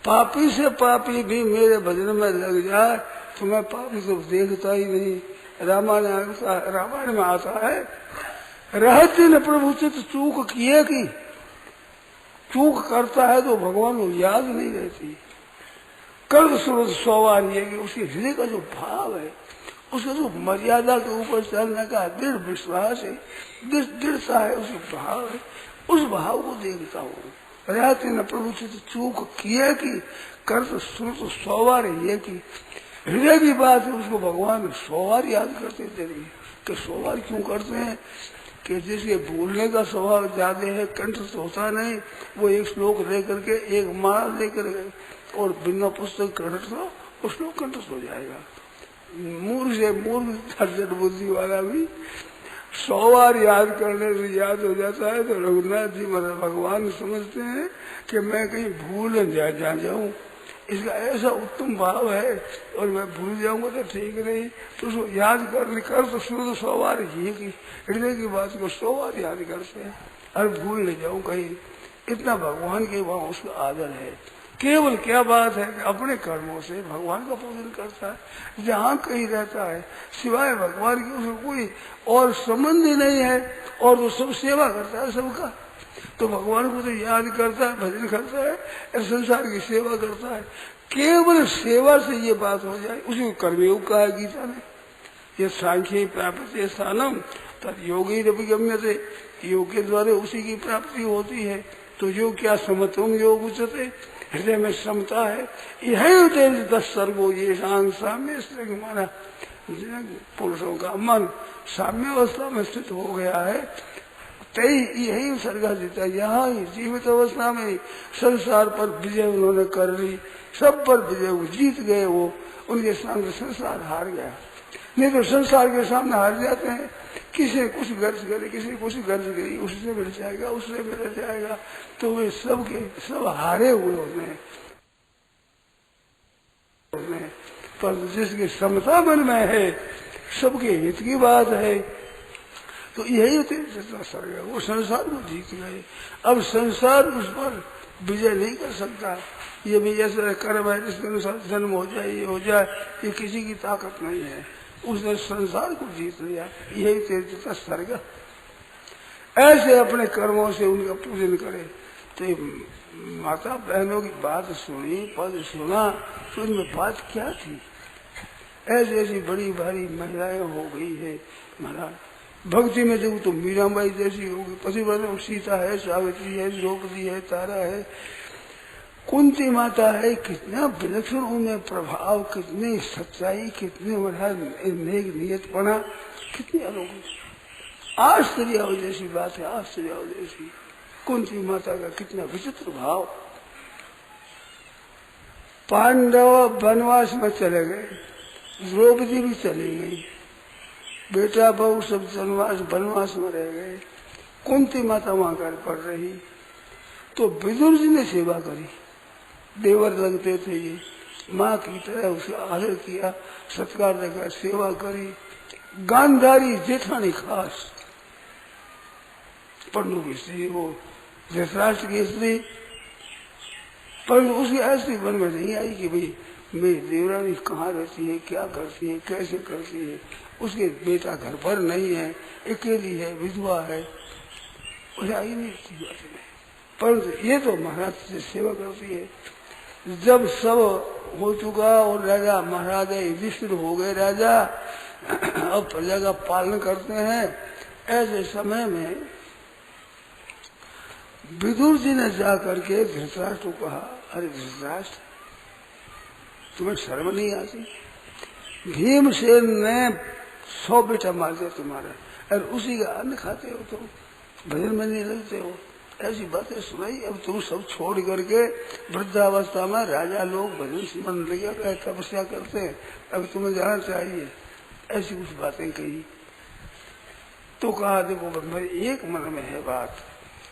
पापी से पापी भी मेरे भजन में लग जाए तो मैं पापी को देखता ही नहीं। रामायण में आता है, रहते न प्रभु चित चूक किए की, चूक करता है तो भगवान को याद नहीं रहती। कर्म सूरत सवार ये कि उसके हृदय का जो भाव है, उसका जो मर्यादा के ऊपर चलने का दृढ़ विश्वास है, दृढ़ता है, उसके भाव है, उस भाव को देखता हूँ। रहते न प्रभु चित चूक किए की, कर्म सूरत सवार ये की, हृदय की बात है, उसको भगवान 100 बार याद करते थे कि 100 बार क्यों करते हैं कि जिसके भूलने का स्वभाव ज्यादा है, कंठस्थ होता नहीं, वो एक श्लोक ले करके एक माला लेकर और बिना पुस्तक कंठस्थ वो श्लोक कंठस्थ हो जाएगा। मूर्ख से मूर्ख झट बुद्धि वाला भी 100 बार याद करने से याद हो जाता है। तो रघुनाथ जी मतलब भगवान समझते हैं कि मैं कहीं भूल न जाऊं, इसका ऐसा उत्तम भाव है, और मैं भूल जाऊंगा तो ठीक नहीं, तो उसको याद कर तो शुरू 100 बार ही की हृदय की बात को 100 बार याद करते हैं, और भूल नहीं जाऊं कहीं। इतना भगवान के वहां उसका आदर है। केवल क्या बात है कि अपने कर्मों से भगवान का पूजन करता है, जहाँ कहीं रहता है सिवाय भगवान की उसको कोई और संबंध ही नहीं है, और वो सब सेवा करता है सबका। तो भगवान को तो याद करता है, भजन करता है, और संसार की सेवा करता है। केवल सेवा से ये बात हो जाए, उसी को कर्मयोग कहा है गीता में। ये सांख्य प्राप्त स्थानम तद योगी रविगम्यते, योग के द्वारा उसी की प्राप्ति होती है। तो योग क्या समत्वम योग उच्चते, हृदय में समता है। यही 10 सर्गो ये शांत साम्य माना, पुरुषों का मन साम्य अवस्था में स्थित हो गया है, यही सर्गा देता है। यहाँ ही जीवित अवस्था में संसार पर विजय उन्होंने कर ली, सब पर विजय जीत गए, वो उनके सामने संसार हार गया। नहीं तो संसार के सामने हार जाते हैं, किसी कुछ गर्ज करे, किसी कुछ गर्ज गई, उससे मिल जाएगा, उससे मिल जाएगा, तो वे सब हारे हुए होते हैं। पर जिसकी समता मन में है, सबके हित की बात है, तो यही सर्ग है, वो संसार को जीत गए। अब संसार उस पर विजय नहीं कर सकता। ये भी ऐसा कर्म है जिसके अनुसार जन्म हो जाए, ये हो जाए, ये किसी की ताकत नहीं है। उसने संसार को जीत लिया, यही तेज सर्ग। ऐसे अपने कर्मों से उनका पूजन करे। तो माता बहनों की बात सुनी, पद सुना, तो उनमें बात क्या थी? ऐसी ऐसी बड़ी भारी महिलाएं हो गई है महाराज। भक्ति में देखो तो मीराबाई जैसी होगी, पतिव्रता सीता है, सावित्री है, द्रौपदी है, तारा है, कुंती माता है। कितना विलक्षण उनमें प्रभाव, कितनी सच्चाई, कितने महाराज नेक नियतपना, कितनी अलौकिक आश्चर्य जैसी बात है, आश्चर्य जैसी। कुंती माता का कितना विचित्र भाव। पांडव वनवास में चले गए, द्रौपदी भी चली गई, बेटा बहू सब वनवास में रह गए, कुंती माता वहां कर पड़ रही। तो विदुर जी ने सेवा करी, देवर लगते थे ये, माँ की तरह उसका आदर किया, सत्कार देखा, सेवा करी। गांधारी जेठानी खास पंडु की स्त्री, वो धृतराष्ट्र की स्त्री, पर उसकी ऐसी मन में नहीं आई कि भाई मेरी देवरानी कहाँ रहती है, क्या करती है, कैसे करती है, उसके बेटा घर पर नहीं है, अकेली है, विधवा है, उसे आई नहीं थी बात नहीं। परंतु ये तो महाराज से सेवा करती है। जब सब हो चुका और राजा महाराजा युधिष्ठिर हो गए राजा, अब प्रजा का पालन करते हैं, ऐसे समय में विदुर जी ने जा करके धृतराष्ट्र को कहा, अरे धृतराष्ट्र, तुम्हें शर्म नहीं आती? भीमसेन ने 100 बेटा मार दिया तुम्हारा, और उसी का अन्न खाते हो, तुम भजन में नहीं लगते हो, ऐसी बातें सुनाई। अब तुम सब छोड़ करके वृद्धावस्था में राजा लोग भजन सिमरन लगे तपस्या करते हैं, अब तुम्हें जाना चाहिए, ऐसी कुछ बातें कही। तो कहा देखो मेरे एक मन में है बात,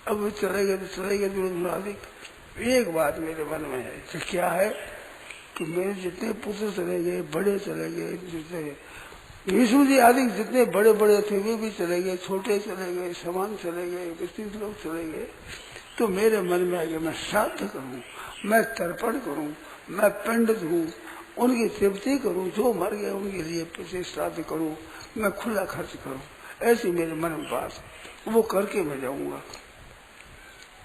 अब चले गए एक बात मेरे मन में है, तो क्या है कि मेरे जितने पुत्र चले गए, बड़े चले गए, जितने विष्णु जी आदि जितने बड़े बड़े थे वे भी चले गए, छोटे चले गए, समान चले गए, विस्तृत लोग चले गए। तो मेरे मन में आएगा मैं श्राद्ध करूं, मैं तर्पण करूं, मैं पिंड दूं, उनकी तृप्ति करूं, जो मर गए उनके लिए पैसे श्राद्ध करूं, मैं खुला खर्च करूं, ऐसी मेरे मन में बात है, वो करके मैं जाऊंगा।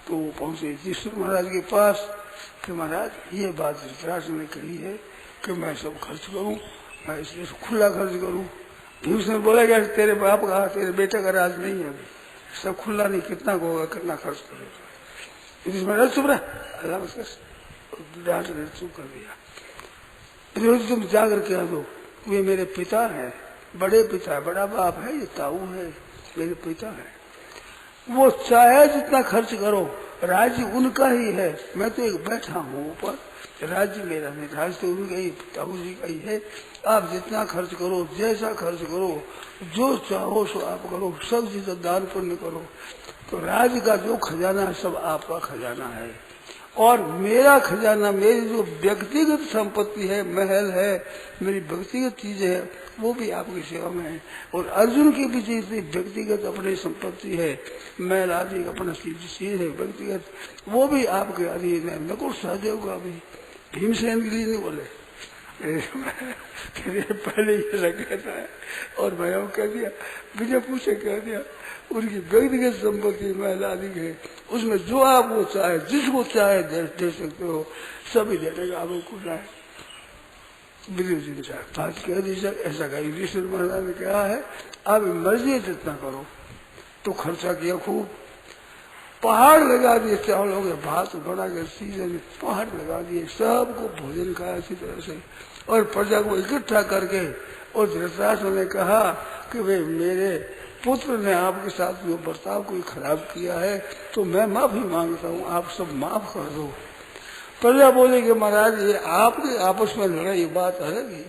तो वो पहुंचे युधिष्ठिर महाराज के पास कि महाराज ये बात धृतराष्ट्र ने कही है कि मैं सब खर्च करूं, मैं इसलिए खुला खर्च करूं। भीमसेन बोलेगा तेरे बाप का, तेरे बेटे का राज नहीं है, सब खुला नहीं, कितना होगा, कितना खर्च करेगा। महाराज चुप रहा, डांट चुप कर दिया। तुम जाकर के आ दो, वे मेरे पिता है, बड़े पिता, बड़ा बाप है, ये ताऊ है, मेरे पिता है, वो चाहे जितना खर्च करो, राज्य उनका ही है, मैं तो एक बैठा हूँ ऊपर, राज्य मेरा नहीं, राज्य तो उनका ही, ताऊ जी का ही है। आप जितना खर्च करो, जैसा खर्च करो, जो चाहो सो आप करो, सब चीज दान पुण्य करो, तो राज्य का जो खजाना है सब आपका खजाना है, और मेरा खजाना, मेरी जो व्यक्तिगत संपत्ति है, महल है, मेरी व्यक्तिगत चीजें है, वो भी आपकी सेवा में है। और अर्जुन की भी चीज व्यक्तिगत अपनी संपत्ति है, महल आदि अपना चीज है व्यक्तिगत, वो भी आपके अधीन है। नकुल सहदेव का भी, भीमसेन के लिए नहीं बोले, पहले ये लगा था और मैं कह दिया, बिना पूछे कह दिया, उनकी व्यक्तिगत संपत्ति महल आदि है, उसमें जो आप वो चाहे, जिसको चाहे दे सकते हो, सभी दे देगा आपको चाहे। विदुर जी ने बात कह दी, ऐसा कहा युधिष्ठिर महाराज ने कहा है, आप मर्जी जितना करो। तो खर्चा किया खूब, पहाड़ लगा दिए, चावलों के भात बना के सीजन पहाड़ लगा दिए, सबको भोजन खाया अच्छी तरह से, और प्रजा को इकट्ठा करके, और धृतराष्ट्र ने कहा कि वे मेरे पुत्र ने आपके साथ जो बर्ताव कोई खराब किया है तो मैं माफी मांगता हूँ, आप सब माफ कर दो। प्रजा बोले कि महाराज ये आपके आपस में लड़ाई बात अलग ही,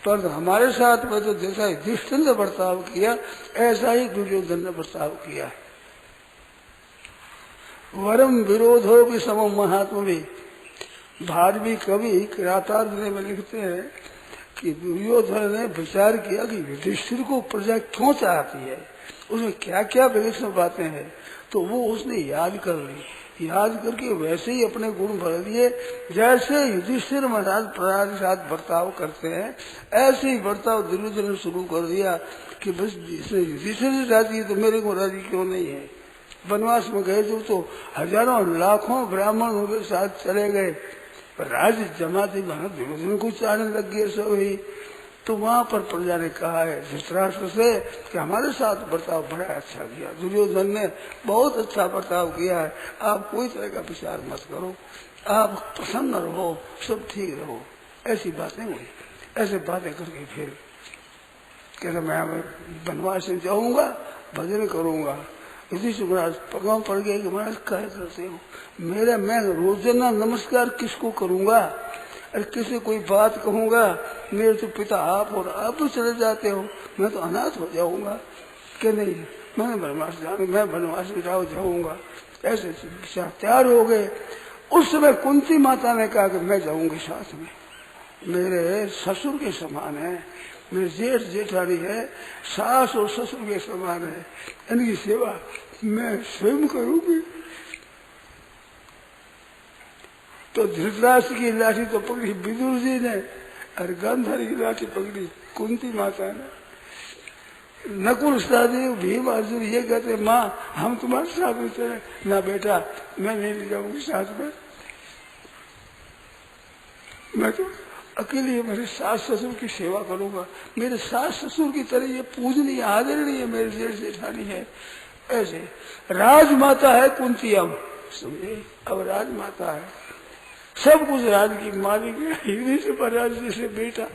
पर हमारे साथ में तो जैसा युधिष्ठिर ने बर्ताव किया ऐसा ही दुर्योधन ने बर्ताव किया। वरम विरोधो भी समम महात्मा भी, भारवी कवि किरातार्जुनीय में लिखते हैं कि दुर्योधन ने विचार किया कि युधिष्ठिर को प्रजा क्यों चाहती है, उसमें क्या क्या विलक्षण बातें हैं, तो वो उसने याद कर ली, याद करके वैसे ही अपने गुण भर दिए, जैसे युधिष्ठिर महाराज प्रजा के साथ बर्ताव करते हैं ऐसे ही बर्ताव दुर्योधन ने शुरू कर दिया कि बस युधिष्ठिर से राजी है तो मेरे को राजी क्यों नहीं है। वनवास में गए तो हजारों लाखों ब्राह्मण उनके साथ चले गए, पर राज्य जमाती वहां दुर्योधन को चाहने लग गए सब ही। तो वहां पर प्रजा ने कहा है धृतराष्ट्र से कि हमारे साथ बर्ताव बड़ा अच्छा किया, दुर्योधन ने बहुत अच्छा बर्ताव किया है, आप कोई तरह का विचार मत करो, आप प्रसन्न रहो, सब ठीक रहो। ऐसी बातें हुई, ऐसे बातें करके फिर कहते मैं वनवास से जाऊंगा, भजन करूंगा। युधिष्ठिर महाराज पगाम पड़ गए कि महाराज क्या करते हो, मैं रोजाना नमस्कार किसको करूंगा, अरे किसी कोई बात कहूंगा, मेरे तो पिता आप और आप तो चले जाते हो, मैं तो अनाथ हो जाऊंगा। कि नहीं, मैं वनवास में जाऊंगा। ऐसे तैयार हो गए। उस समय कुंती माता ने कहा कि मैं जाऊंगी साथ में, मेरे ससुर के समान है, मेरे जेठ जेठानी है, सास और ससुर के समान है, इनकी सेवा मैं स्वयं करूंगी। तो धृतराष्ट्र की लाठी तो पकड़ी विदुर जी ने और गांधारी की लाठी पकड़ी कुंती माता ने। नकुल सहदेव भीम अर्जुन ये कहते माँ हम तुम्हारे साथ में चले। ना बेटा मैं नहीं ले जाऊंगी साथ में, मैं तो अकेले मेरे सास ससुर की सेवा करूंगा। मेरे सास ससुर की तरह ये पूजनीय आदरणीय है, मेरे जेठ जेठानी है। ऐसे राजमाता है कुंती, अब समझे, अब राजमाता है, सब कुछ राज की मालिक है। युधिष्ठिर पर राज जैसे बेटा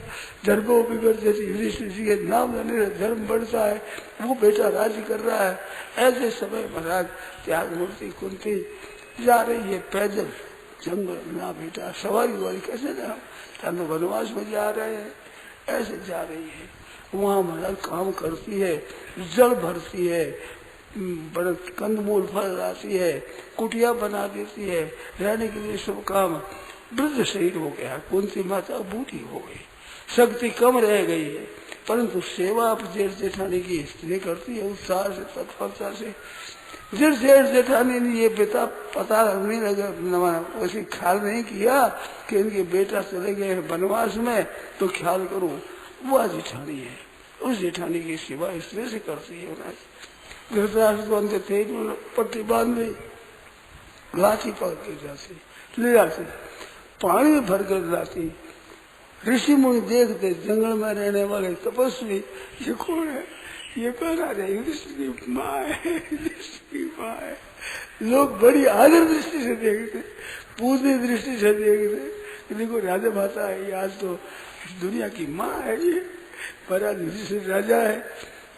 धर्मो बिगड़ जैसे युधिष्ठिर जी के नाम लेने धर्म बढ़ता है, वो बेटा राज कर रहा है। ऐसे समय महाराज त्याग मूर्ति कुंती जा रही है पैदल जंगल। ना बेटा सवारी वाली कैसे ना, हम वनवास में जा रहे हैं, ऐसे जा रही है। वहाँ महाराज काम करती है, जल भरती है, बड़ा कंदमूल फल लाती है, कुटिया बना देती है, रहने के लिए सब काम। वृद्ध शरीर हो गया, कुंती माता बूढ़ी हो गई, शक्ति कम रह गई है, परंतु सेवा आप जेठ जेठानी की स्त्री करती है उत्साह से तत्परता से। जेठ जेठानी ने ये बेटा पता नहीं लगा, वैसे ख्याल नहीं किया कि इनके बेटा चले गए वनवास में, तो ख्याल करूं वह जेठानी है, उस जेठानी की सेवा स्त्री से करती है। धृतराष्ट्र बनते थे, पट्टी बांध दी, लाठी पकड़ के जाती ले जाती, पानी में भर कर लाती। ऋषि मुनि देखते, जंगल में रहने वाले तपस्वी, ये कौन है, ये कौन आ जाए, युधिष्ठिर की माँ है, युधिष्ठिर की माँ है। लोग बड़ी आदर दृष्टि से देखते, पूजनीय दृष्टि से देखते, देखो राजा माता है, आज तो दुनिया की माँ है, ये महाराज युधिष्ठिर राजा है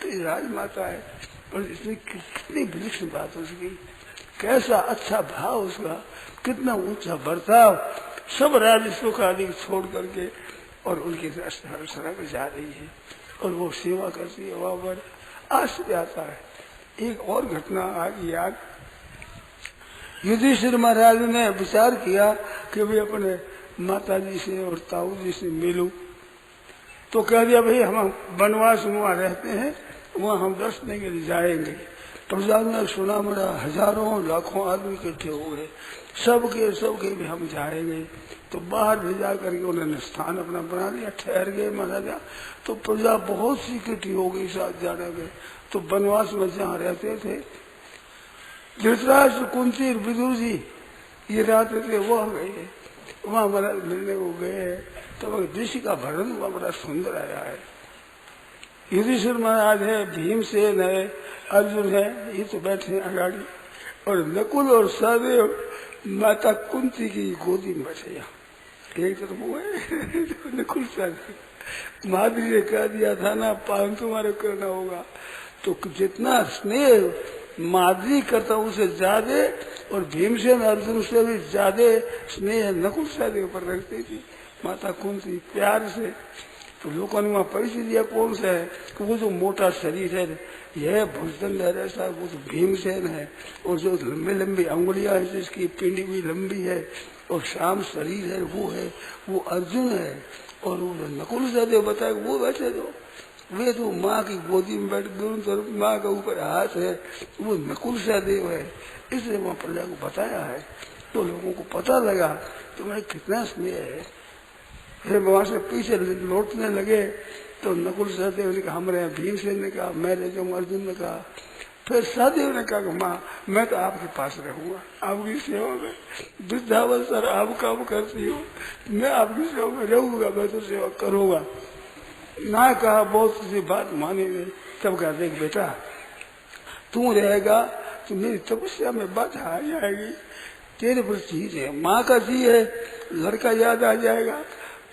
तो ये राजमाता है। और इसमें कितनी विलक्षण बात हो सकी, कैसा अच्छा भाव उसका, कितना ऊंचा बर्ताव। सब राज सुख आदि छोड़ करके और उनकी सड़क में जा रही है और वो सेवा करती है। वहां पर आश्चर्य आता है। एक और घटना आज याद, युधिष्ठिर महाराज ने विचार किया कि भाई अपने माता जी से और ताऊ जी से मिलूं, तो कह दिया भाई हम वनवास में वहां रहते हैं, वहाँ हम दर्शन के लिए जाएंगे। प्रजा ने सुना, बड़ा हजारों लाखों आदमी इकट्ठे हुए, सबके भी हम जाएंगे। तो बाहर भेजा करके उन्होंने स्थान अपना बना लिया, ठहर गए महाराजा। तो प्रजा बहुत सी इकट्ठी हो गई साथ जाने में। तो वनवास में जहाँ रहते थे धृतराष्ट्र कुंती विदुर जी ये रहते थे, वह गए, वहाँ महाराज मिलने को गए। तो दृश्य का वर्णन हुआ, बड़ा सुंदर आया है। युधिष्ठिर महाराज है, भीमसेन है, अर्जुन है, ये तो बैठे हैं अगाड़ी, और नकुल और सहदेव माता कुंती की गोदी में बैठे। एक तरफ वो है नकुल सहदेव। माधुरी ने कह दिया था ना पालन तुम्हारे करना होगा, तो जितना स्नेह माधुरी करता उससे ज्यादा और भीमसेन अर्जुन से भी ज्यादा स्नेह नकुल सहदेव पर रखती थी माता कुंती प्यार से। तो लोगों ने वहाँ परिचय दिया कौन सा है, कि वो जो मोटा शरीर है यह भुजदंड है ऐसा, वो तो भीमसेन है। और जो लंबी लंबी अंगुलियां है जिसकी पिंडी भी लंबी है और शाम शरीर है वो अर्जुन है। और वो नकुल सहदेव बताया वो बैठे तो वे तो माँ की गोदी में बैठ गए, माँ का ऊपर हाथ है, वो नकुल सहदेव है। इसलिए वहाँ प्रजा को बताया है, तो लोगों को पता लगा तो मैं कितना स्नेह है। फिर वहां से पीछे लौटने लगे तो नकुल सहदेव ने कहा हम रहे, भीमसेन ने कहा मैं रह जाऊंगा, अर्जुन ने कहा। फिर सहदेव ने कहा माँ मैं तो आपके पास रहूंगा, आपकी सेवा में वृद्धावस्था आप काम करती हो, मैं आपकी सेवा में रहूंगा, मैं तो सेवा करूंगा। ना कहा बहुत सी बात मानी नहीं। तब कहा देख बेटा तू रहेगा तो मेरी तपस्या में बाधा आ जाएगी, तेरे पर चीज है, माँ का जी है, लड़का याद आ जाएगा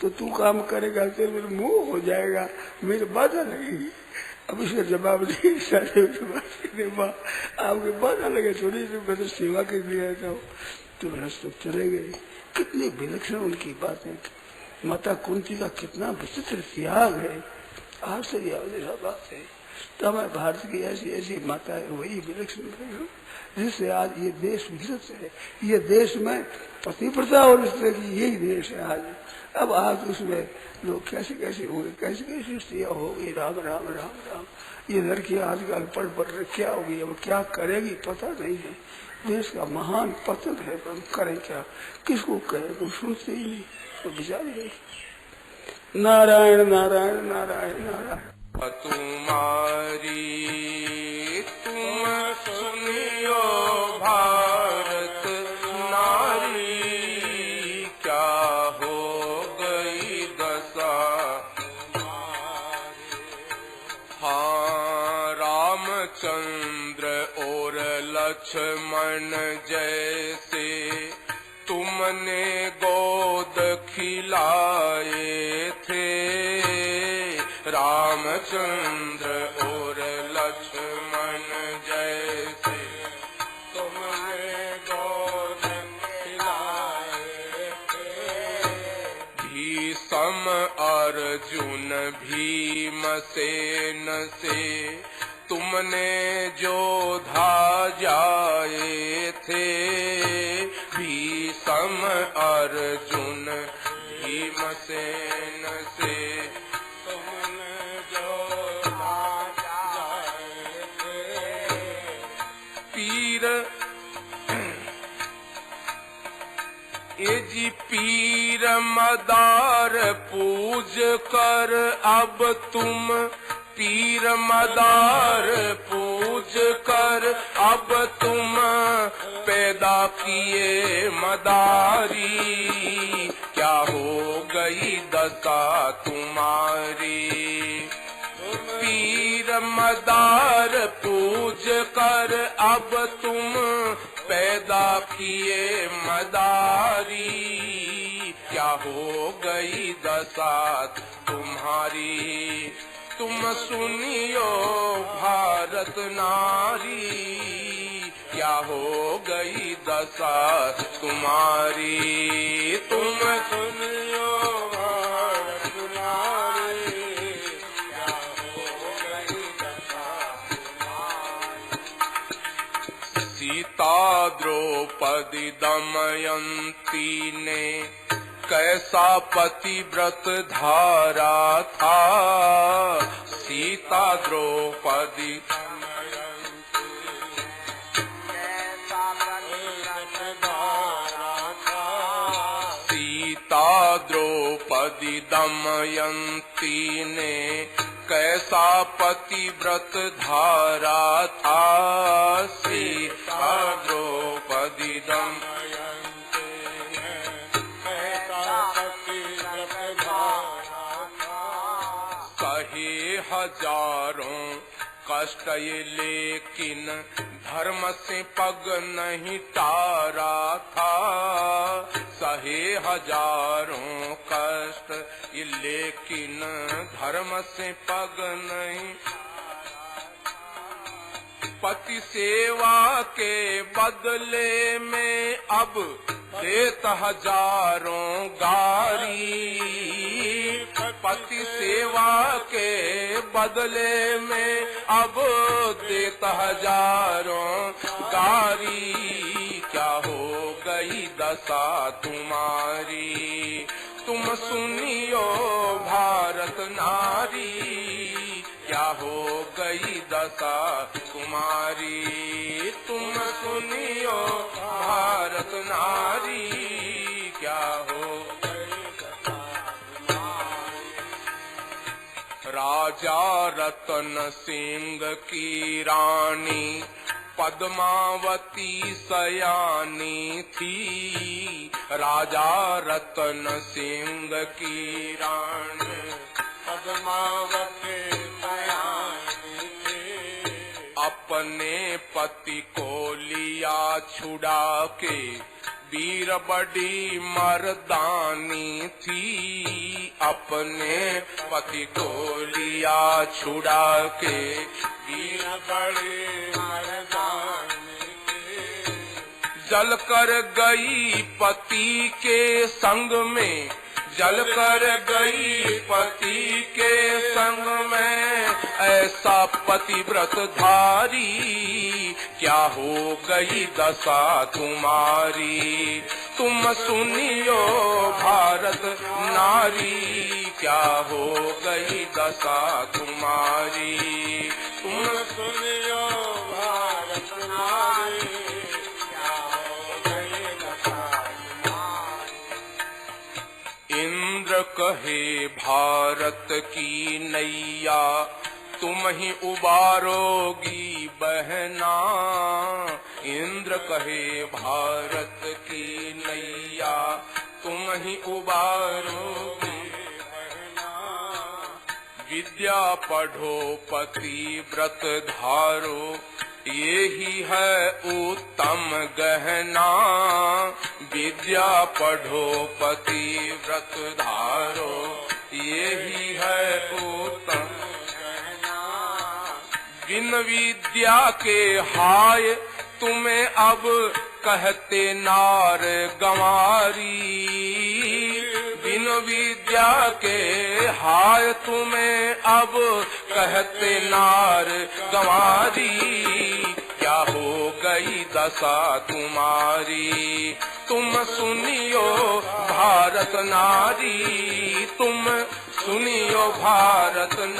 तो तू काम करेगा, तेरे मेरे मुंह हो जाएगा, मेरी बाधा लगेगी। अब इसका जवाब नहीं, सारे माँ आपके बाधा लगे थोड़ी सी, मैं तो सेवा के लिए रहता हूँ। तो रास्ते चले गए। कितनी विलक्षण उनकी बातें, माता कुंती का कितना विचित्र त्याग है, आश्चर्य बात है। तब भारत की ऐसी ऐसी माताएं वही विलक्षण, जिससे आज ये देश विकसित है। ये देश में पतिव्रता और इस तरह की यही देश है आज। अब आज उसमें लोग कैसे कैसे होंगे, कैसे कैसे स्त्रियाँ होगी, राम राम राम राम। ये लड़कियां आजकल पढ़ क्या होगी, अब क्या करेगी पता नहीं है। देश का महान पतन है, पर करें क्या, किसको कहे, कोई सुनते ही नहीं, तो बेचारे। नारायण नारायण नारायण नारायण। तुम्हारी तुम सुनियो भारत नारी, क्या हो गई दशा। हाँ रामचंद्र और लक्ष्मण जैसे तुमने गोद खिलाए थे। रामचंद्र और लक्ष्मण जैसे तुमने गोद खिलाए थे। भीष्म अर्जुन भीमसेन से तुमने जोधा जाए थे। भीष्म अर्जुन भीमसेन से तुमने जोधा जाए थे। पीर मदार पूज कर अब तुम, पीर मदार पूज कर अब तुम पैदा किए मदारी। क्या हो गई दशा तुम्हारी। पीर मदार पूज कर अब तुम पैदा किए मदारी। क्या हो गई दशा तुम्हारी। तुम सुनियो भारत नारी, क्या हो गई दशा तुम्हारी। तुम सुनियो भारत नारी, क्या हो गई दशा तुम्हारी। सीता द्रौपदी दमयंती ने कैसा पतिव्रत धारा था। सीता द्रौपदी सीता द्रौपदी दमयंती ने कैसा पतिव्रत धारा था। सीता द्रौपदी दमयंती ने कैसा पतिव्रत धारा था। सहे हजारों कष्ट लेकिन धर्म से पग नहीं टारा था। सहे हजारों कष्ट लेकिन धर्म से पग नहीं। पति सेवा के बदले में अब देत हजारों गारी। पति सेवा के बदले में अब देत हजारों गारी। क्या हो गई दशा तुम्हारी। तुम सुनियो भारत नारी, क्या हो गई दशा तुम्हारी। तुम सुनियो भारत नारी, क्या हो गई दशा तुम्हारी। राजा रतन सिंह की रानी पद्मावती सयानी थी। राजा रतन सिंह की रानी पद्मावती सयानी थी। अपने पति को लिया छुड़ा के वीर बड़ी मर्दानी थी। अपने पति को लिया छुड़ा के वीर बड़ी मर्दानी थी। जल कर गई पति के संग में, जल कर गई पति के संग में ऐसा पतिव्रत धारी, क्या हो गई दशा तुम्हारी। तुम सुनियो भारत नारी, क्या हो गई दशा तुम्हारी। तुम सुनियो भारत नारी, क्या हो गई दशा तुम्हारी। इंद्र कहे भारत की नैया, तुम ही उबारोगी बहना। इंद्र कहे भारत की नैया, तुम ही उबारोगी बहना। विद्या पढ़ो पतिव्रत धारो, ये ही है उत्तम गहना। विद्या पढ़ो पतिव्रत धारो, ये ही है उत्तम गहना। बिन विद्या के हाय तुम्हें अब कहते नार गंवारी। बिन विद्या के हाय तुम्हें अब कहते नार गंवारी। क्या हो गई दशा तुम्हारी। तुम सुनियो भारत नारी, तुम सुनियो भारत नारी।